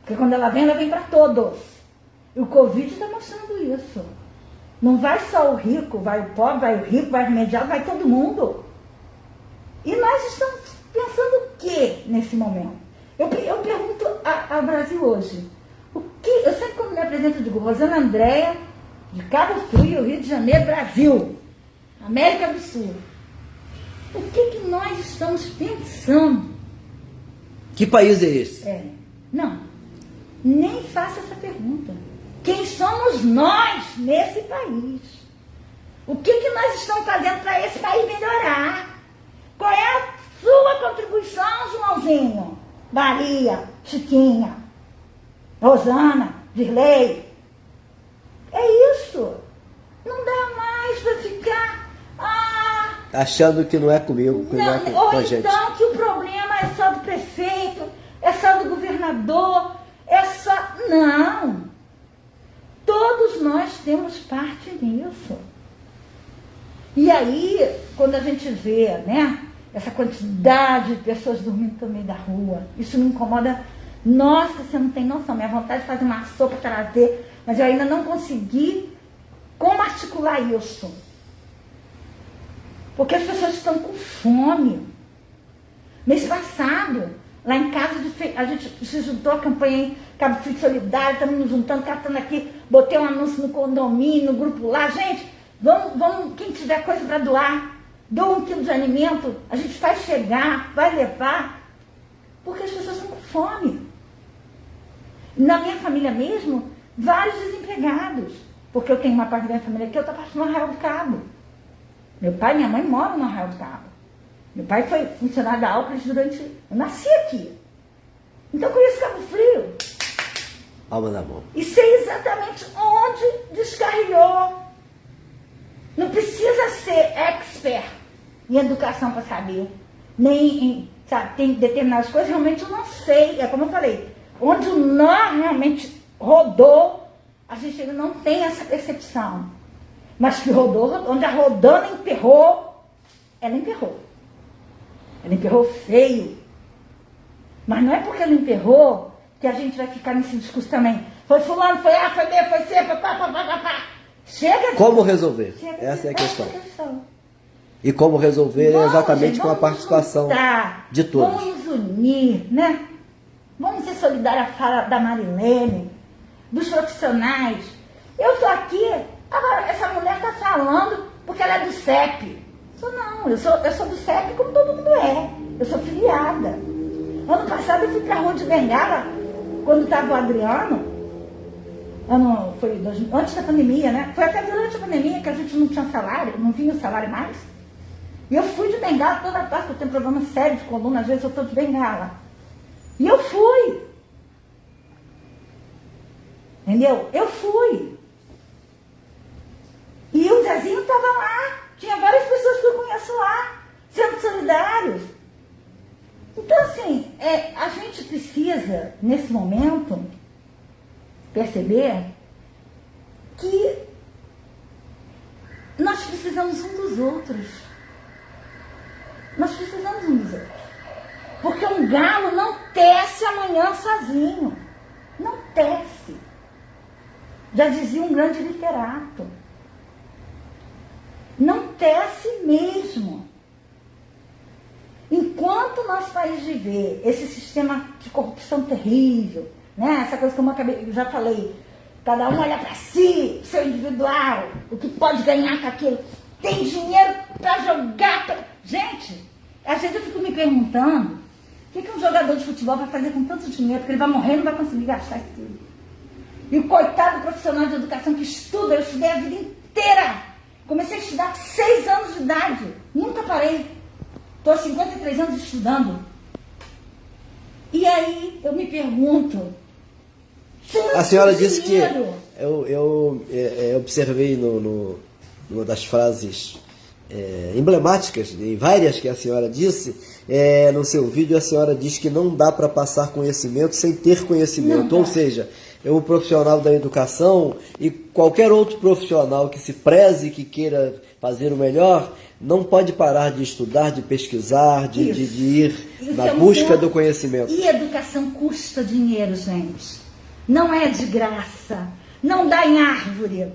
Porque quando ela vem para todos. E o Covid está mostrando isso. Não vai só o rico, vai o pobre, vai o rico, vai o mediano, vai todo mundo. E nós estamos pensando o quê nesse momento? Eu pergunto ao Brasil hoje. Eu sempre quando me apresento, eu digo, Rosana Andréa, de Cabo Frio, Rio de Janeiro, Brasil, América do Sul. O que nós estamos pensando? Que país é esse? Não, nem faça essa pergunta. Quem somos nós nesse país? O que nós estamos fazendo para esse país melhorar? Qual é a sua contribuição, Joãozinho, Maria, Chiquinha, Rosana, Dirley? É isso. Não dá mais para ficar achando que não é comigo, que não é com a gente. Ou então que o problema é só do prefeito, é só do governador, é só... Não. Todos nós temos parte nisso. E aí, quando a gente vê, né, essa quantidade de pessoas dormindo no meio da rua, isso me incomoda. Nossa, você não tem noção. Minha vontade de fazer uma sopa para trazer, mas eu ainda não consegui como articular isso. Porque as pessoas estão com fome. Mês passado, lá em casa, a gente se juntou a campanha em Cabo Frio Solidário, estamos nos juntando, catando aqui, botei um anúncio no condomínio, no grupo lá. Gente, vamos quem tiver coisa para doar, doa 1 quilo de alimento, a gente vai chegar, vai levar, porque as pessoas estão com fome. Na minha família mesmo, vários desempregados, porque eu tenho uma parte da minha família aqui, outra parte no Arraial do Cabo. Meu pai e minha mãe moram no Arraial do Cabo. Meu pai foi funcionário da Alpres durante... Eu nasci aqui. Então eu conheço Cabo Frio. Alma na mão. E sei exatamente onde descarrilhou. Não precisa ser expert em educação para saber. Nem em... Sabe, tem determinadas coisas realmente eu não sei. É como eu falei. onde o nó realmente rodou, a gente ainda não tem essa percepção. Mas que rodou, onde a rodana emperrou, ela emperrou. Ela emperrou feio. Mas não é porque ela emperrou que a gente vai ficar nesse discurso também. Foi fulano, foi A, foi B, foi C, foi pá. Chega de... Como resolver? Essa é a questão. E como resolver é exatamente com a participação de todos. Vamos nos unir, né? Vamos ser solidários à fala da Marilene, dos profissionais. Eu estou aqui, agora essa mulher está falando porque ela é do CEP. Eu sou do CEP como todo mundo é. Eu sou filiada. Ano passado eu fui para a Rua de Bengala, quando estava o Adriano. Antes da pandemia, né? Foi até durante a pandemia que a gente não tinha salário, não vinha o salário mais. E eu fui de bengala toda tarde, porque eu tenho problema sério de coluna, às vezes eu estou de bengala. E eu fui. Entendeu? Eu fui. E o Zezinho estava lá. Tinha várias pessoas que eu conheço lá, sendo solidários. Então, assim, a gente precisa, nesse momento, perceber que nós precisamos um dos outros. Nós precisamos um dos outros. Porque um galo não tece amanhã sozinho. Não tece. Já dizia um grande literato. Não tece mesmo. Enquanto o nosso país viver esse sistema de corrupção terrível, né? Essa coisa que eu já falei, cada um olha para si, seu individual, o que pode ganhar com aquilo, tem dinheiro para jogar. Gente, às vezes eu fico me perguntando o que um jogador de futebol vai fazer com tanto dinheiro, porque ele vai morrer e não vai conseguir gastar isso tudo. E o coitado profissional de educação que estuda, eu estudei a vida inteira. Comecei a estudar com 6 anos de idade, nunca parei. Estou há 53 anos estudando. E aí eu me pergunto... A senhora disse que... Eu observei numa das frases emblemáticas, e várias que a senhora disse, no seu vídeo a senhora diz que não dá para passar conhecimento sem ter conhecimento. Ou seja, o profissional da educação e qualquer outro profissional que se preze, que queira fazer o melhor, não pode parar de estudar, de pesquisar, de ir na busca do conhecimento. E educação custa dinheiro, gente. Não é de graça. Não dá em árvore,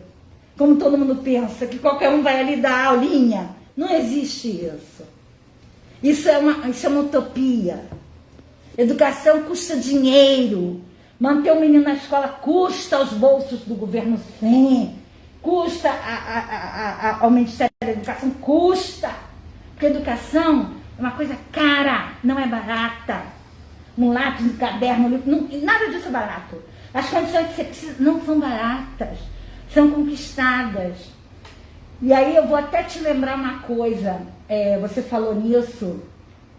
como todo mundo pensa, que qualquer um vai ali dar aulinha. Não existe isso. Isso é uma utopia. Educação custa dinheiro. Manter o menino na escola custa aos bolsos do governo, sim. Custa ao Ministério da Educação, custa. Porque educação é uma coisa cara, não é barata. Um lápis, um caderno, nada disso é barato. As condições que você precisa não são baratas, são conquistadas. E aí eu vou até te lembrar uma coisa, você falou nisso,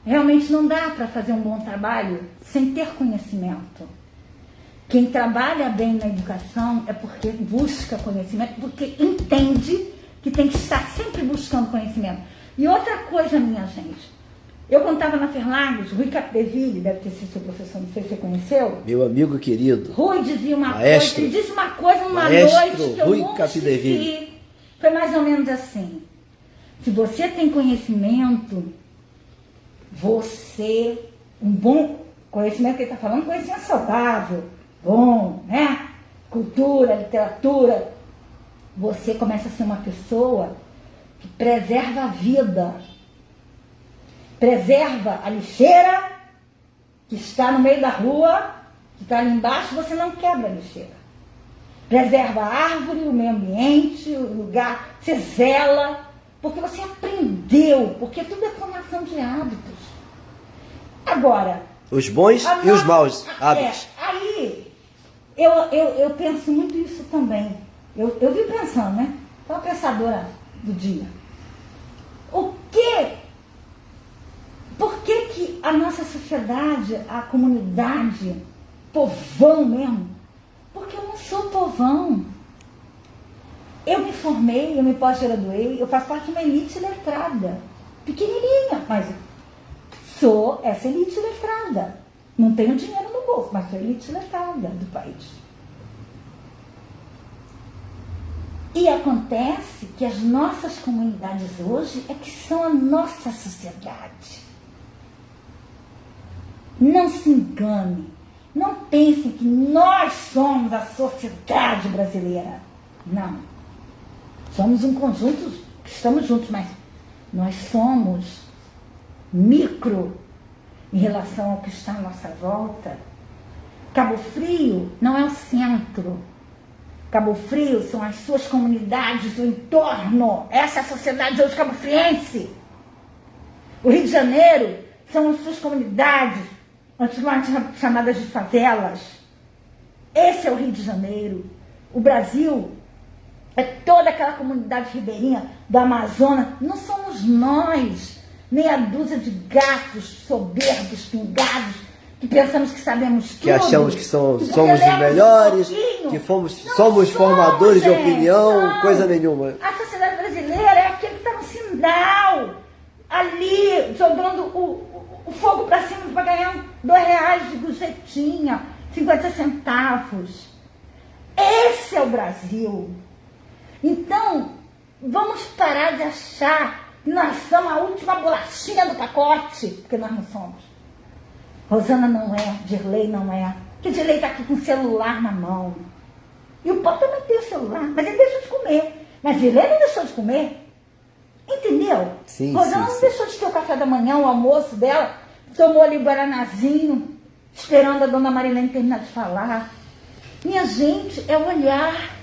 realmente não dá para fazer um bom trabalho sem ter conhecimento. Quem trabalha bem na educação é porque busca conhecimento, porque entende que tem que estar sempre buscando conhecimento. E outra coisa, minha gente, eu quando estava na Ferlagos, Rui Capdeville, deve ter sido seu professor, não sei se você conheceu. Meu amigo querido. Rui dizia uma coisa, ele disse uma coisa numa noite que eu nunca esqueci. Foi mais ou menos assim: se você tem conhecimento, um bom conhecimento que ele está falando, conhecimento saudável, bom, né? Cultura, literatura, você começa a ser uma pessoa que preserva a vida, preserva a lixeira que está no meio da rua, que está ali embaixo, você não quebra a lixeira. Preserva a árvore, o meio ambiente, o lugar, você zela, porque você aprendeu, porque tudo é formação de hábitos. Agora... Os bons e os maus hábitos. Aí, eu penso muito isso também. Eu vim pensando, né? Sou a pensadora do dia. Por que a nossa sociedade, a comunidade, povão mesmo? Porque eu não sou povão. Eu me formei, eu me pós-graduei, eu faço parte de uma elite letrada. Pequenininha, mas sou essa elite letrada. Não tenho dinheiro no bolso, mas sou elite letrada do país. E acontece que as nossas comunidades hoje é que são a nossa sociedade. Não se engane, não pensem que nós somos a sociedade brasileira. Não. Somos um conjunto que estamos juntos, mas nós somos micro em relação ao que está à nossa volta. Cabo Frio não é o centro. Cabo Frio são as suas comunidades do entorno. Essa é a sociedade hoje cabo-friense. O Rio de Janeiro são as suas comunidades, antigamente chamadas de favelas. Esse é o Rio de Janeiro. O Brasil é toda aquela comunidade ribeirinha do Amazonas. Não somos nós, meia dúzia de gatos soberbos, pingados, que pensamos que sabemos tudo. Que achamos que somos os melhores, que somos formadores de opinião, coisa nenhuma. A sociedade brasileira é aquele que está no sinal, ali, jogando o fogo para cima para ganhar R$2 de gorjetinha, 50 centavos. Esse é o Brasil. Então, vamos parar de achar que nós somos a última bolachinha do pacote, porque nós não somos. Rosana não é, Dirley não é. Porque Dirley está aqui com o celular na mão. E o Paulo também tem o celular, mas ele deixou de comer. Mas Dirley não deixou de comer. Entendeu? Sim, Rosana sim, não deixou de ter o café da manhã, o almoço dela. Tomou ali o guaranazinho, esperando a dona Marilene terminar de falar. Minha gente, é o olhar.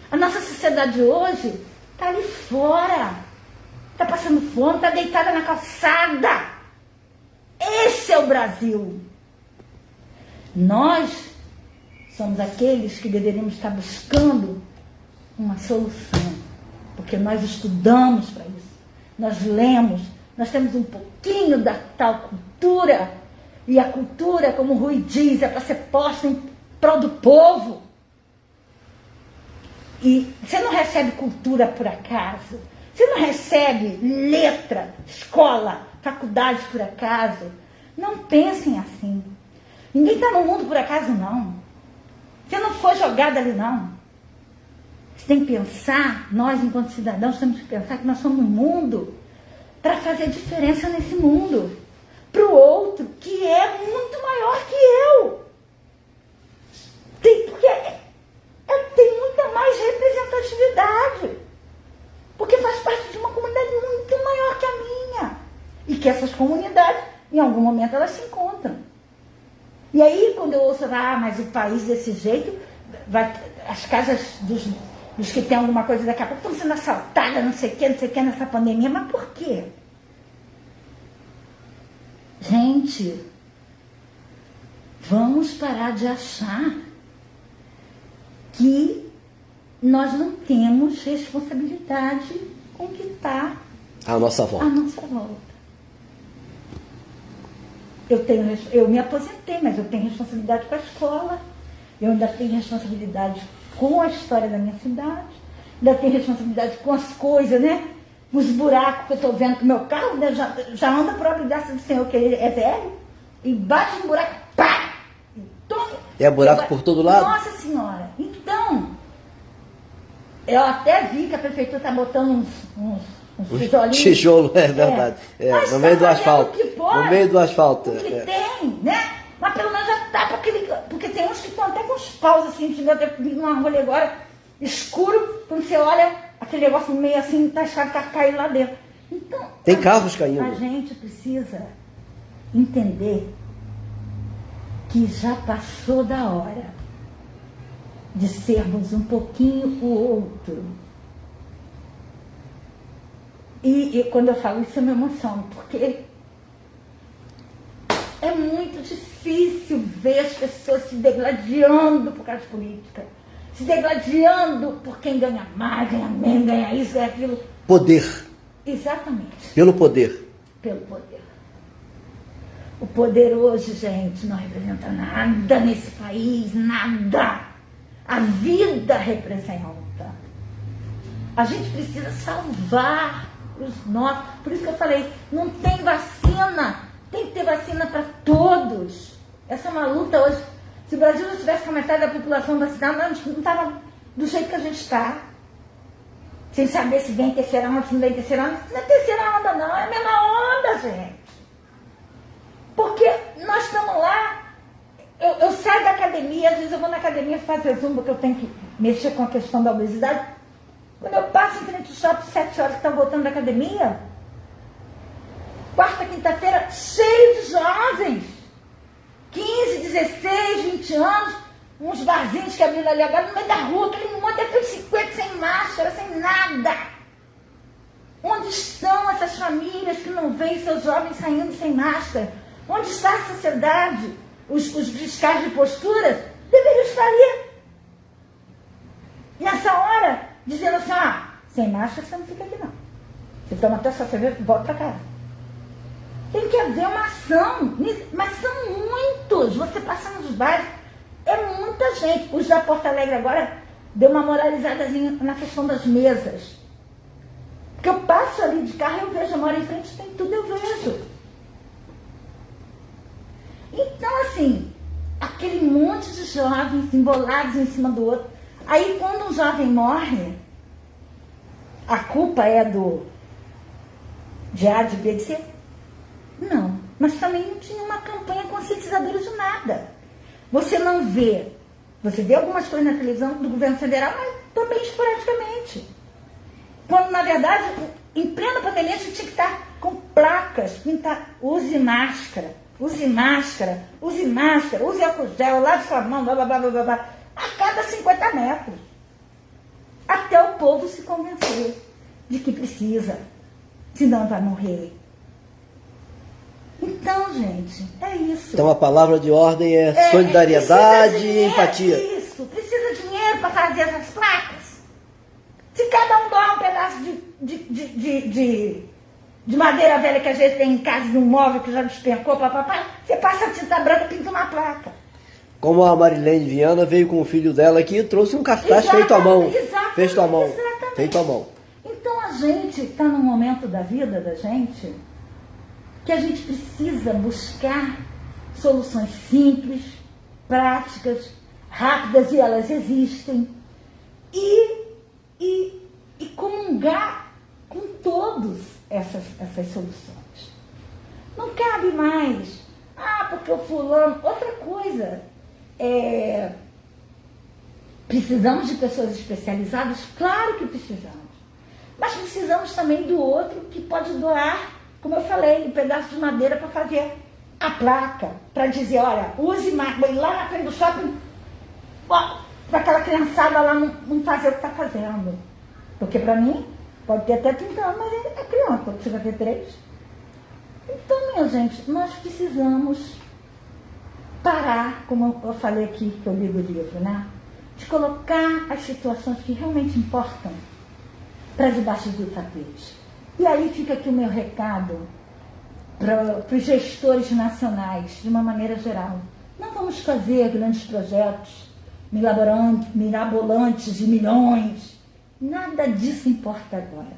A nossa sociedade hoje está ali fora. Está passando fome, está deitada na calçada. Esse é o Brasil. Nós somos aqueles que deveríamos estar buscando uma solução, porque nós estudamos para isso, nós lemos, nós temos um pouquinho da tal cultura, e a cultura, como o Rui diz, é para ser posta em prol do povo. E você não recebe cultura por acaso, você não recebe letra, escola, faculdade por acaso. Não pensem assim. Ninguém está no mundo por acaso, não. Você não foi jogado ali, não. Você tem que pensar, nós enquanto cidadãos temos que pensar que nós somos um mundo para fazer diferença nesse mundo. Para o outro, que é muito maior que eu. Porque tem muita mais representatividade. Porque faz parte de uma comunidade muito maior que a minha. E que essas comunidades, em algum momento, elas se encontram. E aí, quando eu ouço, mas o país desse jeito, as casas dos que têm alguma coisa daqui a pouco estão sendo assaltadas, não sei o que, nessa pandemia. Mas por quê? Gente, vamos parar de achar que nós não temos responsabilidade com o que está à nossa volta. Eu me aposentei, mas eu tenho responsabilidade com a escola, eu ainda tenho responsabilidade com a história da minha cidade, ainda tenho responsabilidade com as coisas, né? Os buracos que eu estou vendo com o meu carro, né? já anda por obra graça do Senhor, que ele é velho, e bate no buraco, pá! É buraco por todo lado? Nossa Senhora! Então, eu até vi que a prefeitura está botando uns tijolinhos. Tijolo, é verdade. No meio do asfalto. No meio do asfalto. O que tem, né? Mas pelo menos já tá porque tem uns que estão até com os paus assim, eu até vi numa árvore agora, escuro, quando você olha, aquele negócio meio assim, tá caindo lá dentro. Então, tem carros caindo. A gente precisa entender que já passou da hora de sermos um pouquinho o outro. E quando eu falo isso eu me emociono, porque é muito difícil ver as pessoas se degladiando por causa de política, se degladiando por quem ganha mais, ganha menos, ganha isso, ganha aquilo. Poder. Exatamente. Pelo poder. Pelo poder. O poder hoje, gente, não representa nada nesse país, nada. A vida representa. A gente precisa salvar os nossos. Por isso que eu falei, não tem vacina. Tem que ter vacina para todos. Essa é uma luta hoje. Se o Brasil não tivesse com a metade da população vacinada, a gente não estava do jeito que a gente está. Sem saber se vem terceira onda, se não vem terceira onda. Não é terceira onda, não. É a mesma onda, gente. Porque nós estamos lá. Eu saio da academia, às vezes eu vou na academia fazer zumba, que eu tenho que mexer com a questão da obesidade. Quando eu passo em frente ao shopping, 7 horas que estão voltando da academia, quarta, quinta-feira, cheio de jovens. 15, 16, 20 anos, uns barzinhos que abriram ali agora no meio da rua, aquele monte de 50 sem máscara, sem nada. Onde estão essas famílias que não veem seus jovens saindo sem máscara? Onde está a sociedade? Os fiscais de posturas deveriam estar ali. Nessa hora, dizendo assim, sem máscara você não fica aqui não. Você toma até sua cerveja e volta para casa. Tem que haver uma ação, mas são muitos. Você passa nos bares, é muita gente. Os da Porto Alegre agora deu uma moralizadazinha na questão das mesas. Porque eu passo ali de carro, eu vejo, eu moro em frente, tem tudo, eu vejo. Então, assim, aquele monte de jovens embolados em cima do outro. Aí, quando um jovem morre, a culpa é de A, de B, de C? Não, mas também não tinha uma campanha conscientizadora de nada. Você não vê, você vê algumas coisas na televisão do governo federal, mas também esporadicamente. Quando, na verdade, em plena pandemia, a gente tinha que estar com placas, pintar, use máscara, use máscara, use máscara, use álcool gel, lave sua mão, blá, blá, blá, blá, blá, a cada 50 metros. Até o povo se convencer de que precisa, senão vai morrer. Então, gente, é isso. Então a palavra de ordem é solidariedade e empatia. Isso, precisa de dinheiro para fazer essas placas. Se cada um doar um pedaço de madeira velha que às vezes tem em casa, de um móvel que já despencou, papapá, você passa a tinta branca e pinta uma placa. Como a Marilene Viana veio com o filho dela aqui e trouxe um cartaz feito à mão. Feito à mão. Feito à mão. Então a gente está num momento da vida da gente que a gente precisa buscar soluções simples, práticas, rápidas, e elas existem, e comungar com todas essas soluções. Não cabe mais, porque o fulano... Outra coisa, precisamos de pessoas especializadas? Claro que precisamos, mas precisamos também do outro que pode doar, como eu falei, um pedaço de madeira para fazer a placa, para dizer, olha, use máscara, ir lá na frente do shopping, para aquela criançada lá não fazer o que está fazendo. Porque para mim, pode ter até 30 anos, mas é criança, precisa ter 3. Então, minha gente, nós precisamos parar, como eu falei aqui, que eu li do livro, né? De colocar as situações que realmente importam para debaixo do tapete. E aí fica aqui o meu recado para os gestores nacionais, de uma maneira geral. Não vamos fazer grandes projetos mirabolantes de milhões. Nada disso importa agora.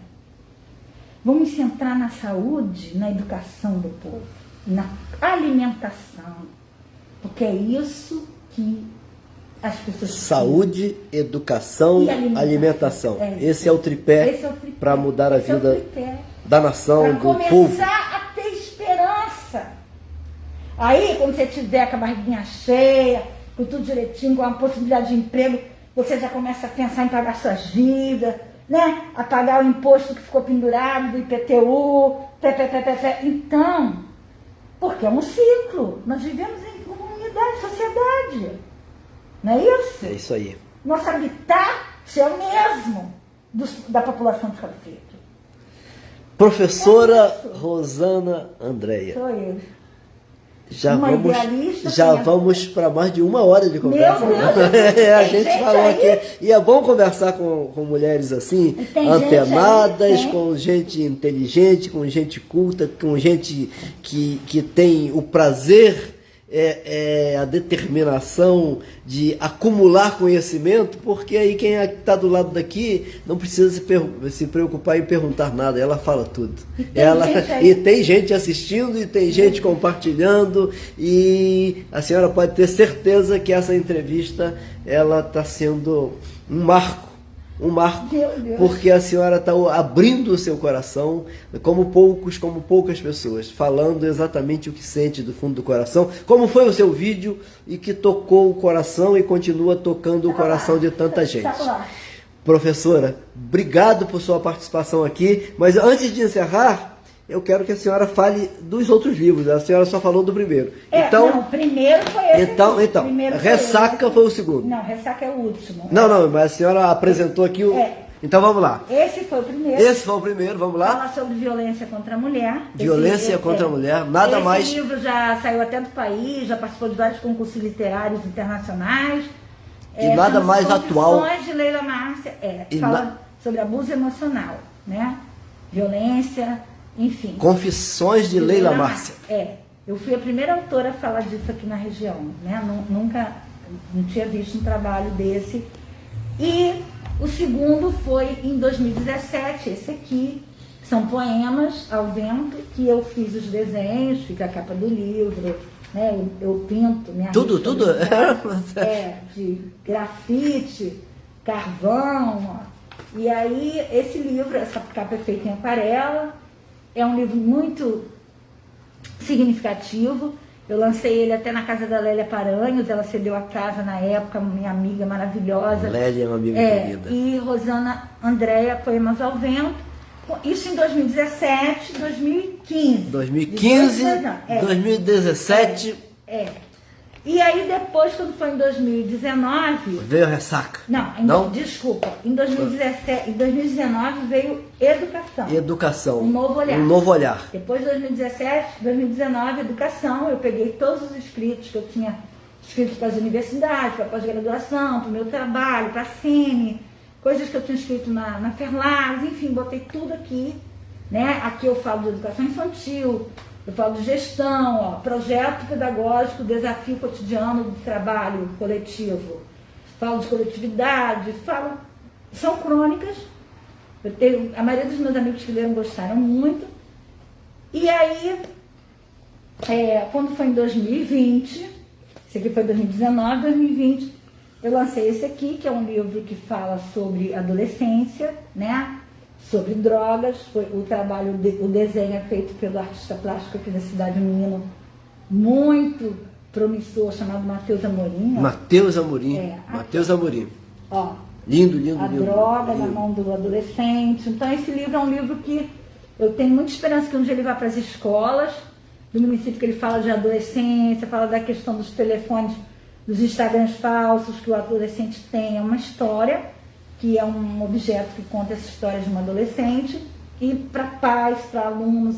Vamos centrar na saúde, na educação do povo, na alimentação. Porque é isso que as pessoas... Saúde, educação e alimentação. Esse é o tripé para mudar a vida da nação, do povo. Para começar a ter esperança. Aí, quando você tiver com a barriguinha cheia, com tudo direitinho, com a possibilidade de emprego, você já começa a pensar em pagar suas dívidas, né? A pagar o imposto que ficou pendurado do IPTU, Então, porque é um ciclo. Nós vivemos em comunidade, sociedade. Não é isso? É isso aí. Nosso habitat é o mesmo da população de Cabo Frio. Professora Rosana Andréia. Sou eu. Já vamos para mais de 1 hora de conversa. Meu Deus, a gente falou aí aqui. E é bom conversar com mulheres assim, antenadas, com gente inteligente, com gente culta, com gente que tem o prazer a determinação de acumular conhecimento, porque aí quem está do lado daqui não precisa se preocupar em perguntar nada, ela fala tudo. E tem gente assistindo, e tem gente compartilhando, e a senhora pode ter certeza que essa entrevista ela está sendo um marco, porque a senhora está abrindo o seu coração, como poucas pessoas, falando exatamente o que sente do fundo do coração, como foi o seu vídeo e que tocou o coração e continua tocando o coração de tanta gente. Professora, obrigado por sua participação aqui, mas antes de encerrar, eu quero que a senhora fale dos outros livros. A senhora só falou do primeiro. Não, o primeiro foi esse. Então, Ressaca foi o segundo. Não, Ressaca é o último. Não, mas a senhora apresentou aqui o... Então vamos lá. Esse foi o primeiro. Vamos lá. Fala sobre violência contra a mulher. Violência contra a mulher, nada mais... Esse livro já saiu até do país, já participou de vários concursos literários internacionais. E nada mais atual... Confissões de Leila Márcia, fala sobre abuso emocional, né? Violência... Enfim. Confissões de Leila Márcia. Eu fui a primeira autora a falar disso aqui na região, né? Não tinha visto um trabalho desse. E o segundo foi em 2017, esse aqui. São poemas ao vento, que eu fiz os desenhos, fica a capa do livro, né? Eu pinto minha tudo. De grafite, carvão. E aí, esse livro, essa capa é feita em aquarela. É um livro muito significativo. Eu lancei ele até na casa da Lélia Paranhos, ela cedeu a casa na época, minha amiga maravilhosa. Lélia é uma amiga querida. E Rosana Andréa, Poemas ao Vento. Isso em 2017, 2015. 2017. E aí depois, quando foi em 2019... Veio a Ressaca. Não? Desculpa. Em 2019 veio Educação. Um novo olhar. Depois de 2019, Educação. Eu peguei todos os escritos que eu tinha escrito para as universidades, para a pós-graduação, para o meu trabalho, para a CENE, coisas que eu tinha escrito na Ferlaz, enfim, botei tudo aqui. Né? Aqui eu falo de educação infantil, eu falo de gestão, projeto pedagógico, desafio cotidiano do trabalho coletivo. Falo de coletividade, são crônicas. A maioria dos meus amigos que leram gostaram muito. E aí, quando foi em 2020, esse aqui foi 2019, 2020, eu lancei esse aqui, que é um livro que fala sobre adolescência, né? Sobre drogas. O desenho é feito pelo artista plástico aqui da cidade, um menino muito promissor, chamado Matheus Amorim. Matheus Amorim. Ó, lindo. A droga na mão do adolescente. Então esse livro é um livro que eu tenho muita esperança que um dia ele vá para as escolas do município, que ele fala de adolescência, fala da questão dos telefones, dos Instagrams falsos que o adolescente tem. É uma história que é um objeto que conta essa história de uma adolescente, e para pais, para alunos.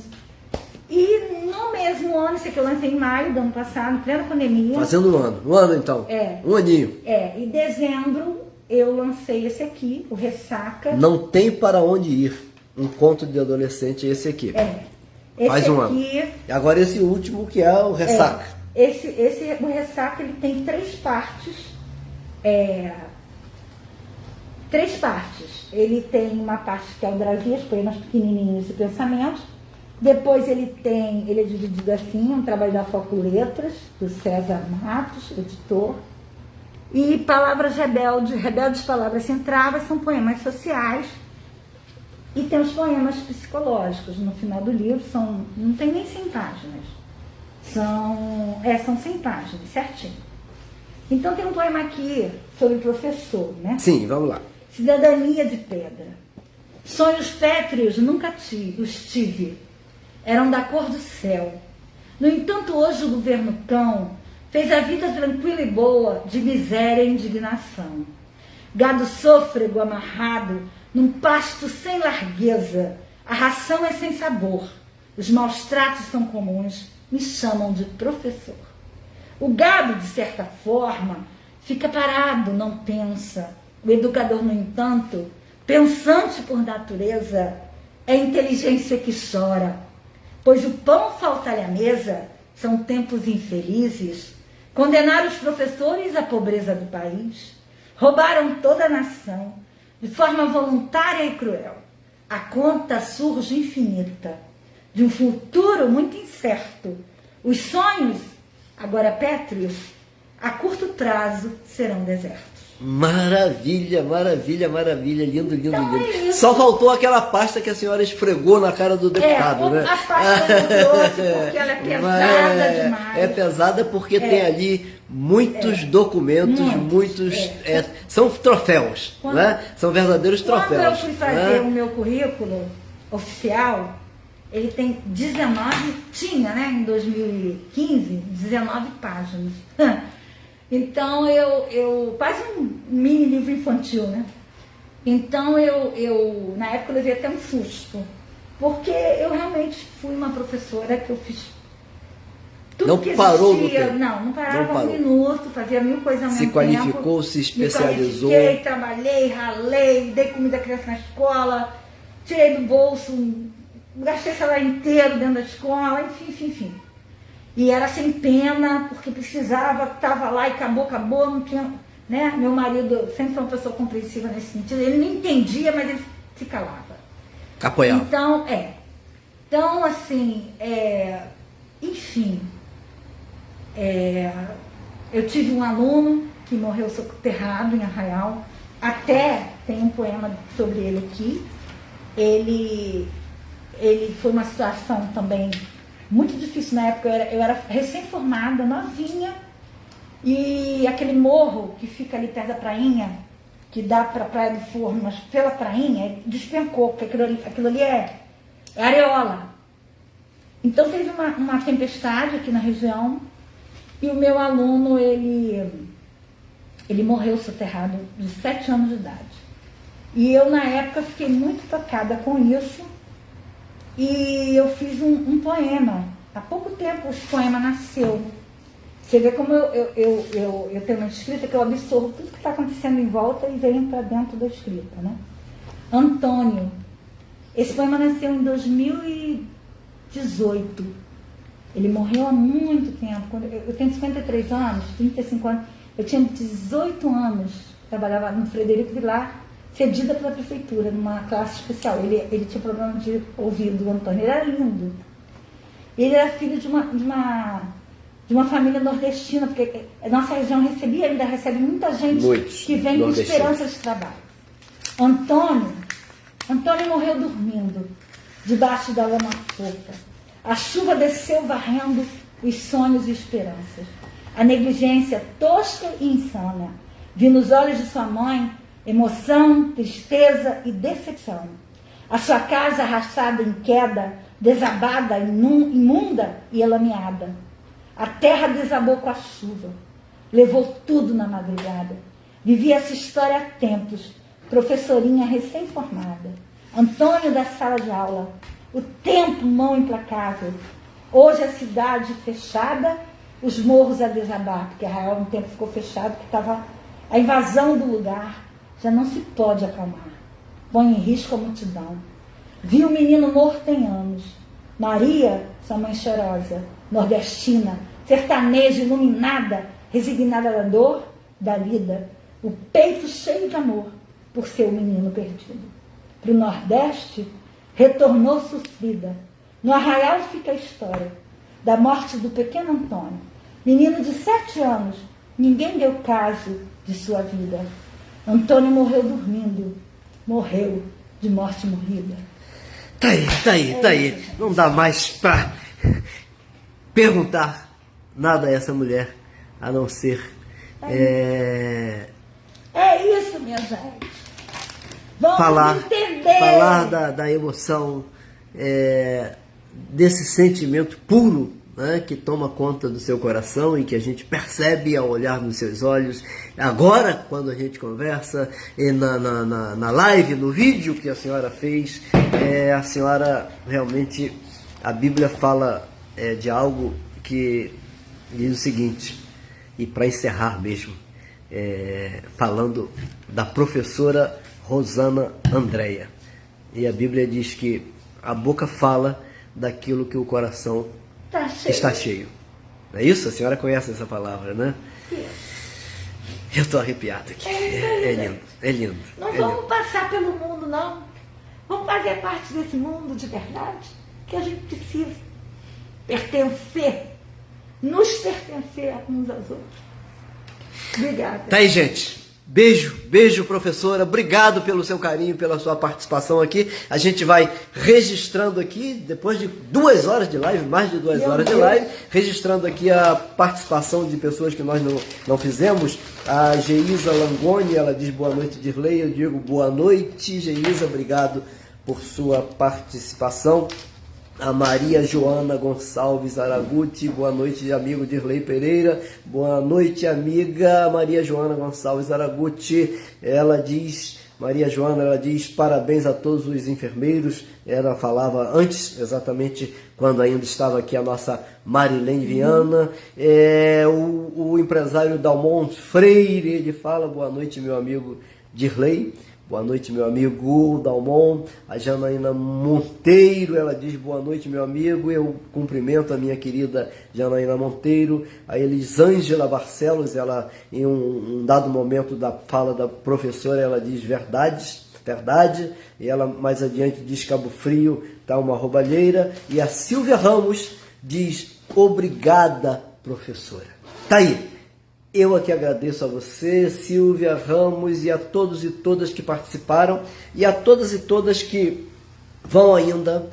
E no mesmo ano, esse aqui eu lancei em maio do ano passado, em plena pandemia. Fazendo um ano então. Um aninho. Em dezembro eu lancei esse aqui, o Ressaca. Não tem para onde ir. Um conto de adolescente, esse aqui. Faz um ano. E agora esse último, que é o Ressaca. O Ressaca, ele tem três partes. Ele tem uma parte que é o Dravias, poemas pequenininhos e pensamentos. Depois ele é dividido assim, um trabalho da Foco Letras, do César Matos, editor. E Palavras Rebeldes Palavras Centravas, são poemas sociais. E tem os poemas psicológicos no final do livro, não tem nem 100 páginas. São 100 páginas, certinho. Então tem um poema aqui sobre professor, né? Sim, vamos lá. Cidadania de pedra. Sonhos pétreos nunca os tive. Eram da cor do céu. No entanto, hoje o governo cão fez a vida tranquila e boa de miséria e indignação. Gado sôfrego amarrado num pasto sem largueza. A ração é sem sabor. Os maus tratos são comuns. Me chamam de professor. O gado, de certa forma, fica parado, não pensa. O educador, no entanto, pensante por natureza, é a inteligência que chora, pois o pão faltar-lhe à mesa São tempos infelizes. Condenaram os professores à pobreza do país. Roubaram toda a nação, de forma voluntária e cruel. A conta surge infinita, de um futuro muito incerto. Os sonhos, agora pétreos, a curto prazo serão desertos. Maravilha, maravilha, maravilha, lindo, lindo, Então lindo. é isso. Só faltou aquela pasta que a senhora esfregou na cara do deputado, né? A pasta eu trouxe porque ela é pesada demais. É pesada porque tem ali muitos documentos, muitos são troféus, né? São verdadeiros troféus. Quando eu fui fazer né? o meu currículo oficial, ele tem 19, tinha, né, em 2015, 19 páginas. Então, eu quase um mini livro infantil, né? Então, eu na época, eu levei até um susto, porque eu realmente fui uma professora que eu fiz tudo Não que parou no existia. tempo. Não parava Não parou. um minuto, fazia mil coisas ao mesmo tempo. Se qualificou, se especializou. Me qualifiquei, trabalhei, ralei, dei comida à criança na escola, tirei do bolso, gastei o salário inteiro dentro da escola, enfim. E era sem pena, porque precisava, estava lá e acabou, não tinha, né? Meu marido sempre foi uma pessoa compreensiva nesse sentido, ele não entendia, mas ele se calava. Apoiava. Então, assim, enfim, eu tive um aluno que morreu soterrado em Arraial, até tem um poema sobre ele aqui. Ele foi uma situação também muito difícil na época. Eu era recém-formada, novinha, e aquele morro que fica ali perto da prainha, que dá para a Praia do Forno, mas pela prainha, despencou, porque aquilo ali é areola. Então teve uma tempestade aqui na região, e o meu aluno, ele morreu soterrado de 7 anos de idade. E eu, na época, fiquei muito tocada com isso, e eu fiz um poema. Há pouco tempo esse poema nasceu. Você vê como eu tenho uma escrita que eu absorvo tudo que está acontecendo em volta e venho para dentro da escrita, né? Antônio. Esse poema nasceu em 2018. Ele morreu há muito tempo. Eu tenho 53 anos, 35 anos. Eu tinha 18 anos, trabalhava no Frederico Vilar, cedida pela prefeitura, numa classe especial. Ele tinha problema de ouvido, o Antônio. Ele era lindo. Ele era filho de uma família nordestina, porque a nossa região ainda recebe muita gente que vem com esperança de trabalho. Antônio morreu dormindo, debaixo da lama fofa. A chuva desceu varrendo os sonhos e esperanças. A negligência tosca e insana. Vi nos olhos de sua mãe emoção, tristeza e decepção. A sua casa arrastada em queda, desabada, imunda e elameada. A terra desabou com a chuva, levou tudo na madrugada. Vivi essa história há tempos, professorinha recém-formada. Antônio da sala de aula, o tempo mão implacável. Hoje a cidade fechada, os morros a desabar, porque Arraial um tempo ficou fechado, porque estava a invasão do lugar. Já não se pode acalmar. Põe em risco a multidão. Vi o menino morto em anos. Maria, sua mãe chorosa, nordestina, sertaneja, iluminada, resignada da dor, da lida, o peito cheio de amor por seu menino perdido. Para o Nordeste, retornou sofrida. No Arraial fica a história da morte do pequeno Antônio. Menino de 7 anos, ninguém deu caso de sua vida. Antônio morreu dormindo, morreu de morte morrida. Tá aí. Não dá mais pra perguntar nada a essa mulher, a não ser... É isso, minha gente. Vamos entender. Falar da emoção, desse sentimento puro, né, que toma conta do seu coração e que a gente percebe ao olhar nos seus olhos. Agora, quando a gente conversa, na live, no vídeo que a senhora fez, a senhora realmente, a Bíblia fala de algo que diz o seguinte, e para encerrar mesmo, falando da professora Rosana Andréia. E a Bíblia diz que a boca fala daquilo que o coração está cheio. Não é isso? A senhora conhece essa palavra, né? Eu estou arrepiado aqui. É lindo, é lindo. Não vamos passar pelo mundo, não. Vamos fazer parte desse mundo de verdade, que a gente precisa pertencer, nos pertencer uns aos outros. Obrigada. Tá aí, gente. Beijo, professora. Obrigado pelo seu carinho, pela sua participação aqui. A gente vai registrando aqui, depois de 2 horas de live, mais de 2 horas de live, registrando aqui a participação de pessoas que nós não fizemos. A Geisa Langoni, ela diz boa noite, Dirley. Eu digo boa noite, Geisa. Obrigado por sua participação. A Maria Joana Gonçalves Araguti, boa noite, amigo Dirley Pereira. Boa noite, amiga Maria Joana Gonçalves Araguti. Maria Joana, ela diz parabéns a todos os enfermeiros. Ela falava antes, exatamente quando ainda estava aqui a nossa Marilene Viana. O empresário Dalmont Freire, ele fala boa noite, meu amigo Dirley. Boa noite, meu amigo Dalmon. A Janaína Monteiro, ela diz boa noite, meu amigo. Eu cumprimento a minha querida Janaína Monteiro. A Elisângela Barcelos, ela em um dado momento da fala da professora, ela diz verdade. E ela mais adiante diz Cabo Frio, tá uma roubalheira. E a Silvia Ramos diz obrigada, professora. Tá aí. Eu aqui agradeço a você, Silvia Ramos, e a todos e todas que participaram, e a todas e todas que vão ainda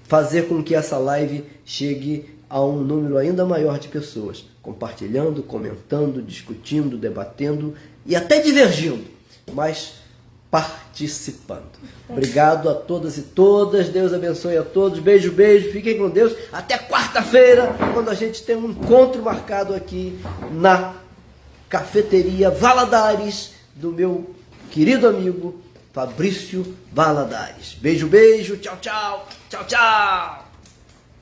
fazer com que essa live chegue a um número ainda maior de pessoas, compartilhando, comentando, discutindo, debatendo e até divergindo, mas participando. Obrigado a todas e todas, Deus abençoe a todos, beijo, fiquem com Deus, até quarta-feira, quando a gente tem um encontro marcado aqui na cafeteria Valadares, do meu querido amigo Fabrício Valadares. Beijo, tchau.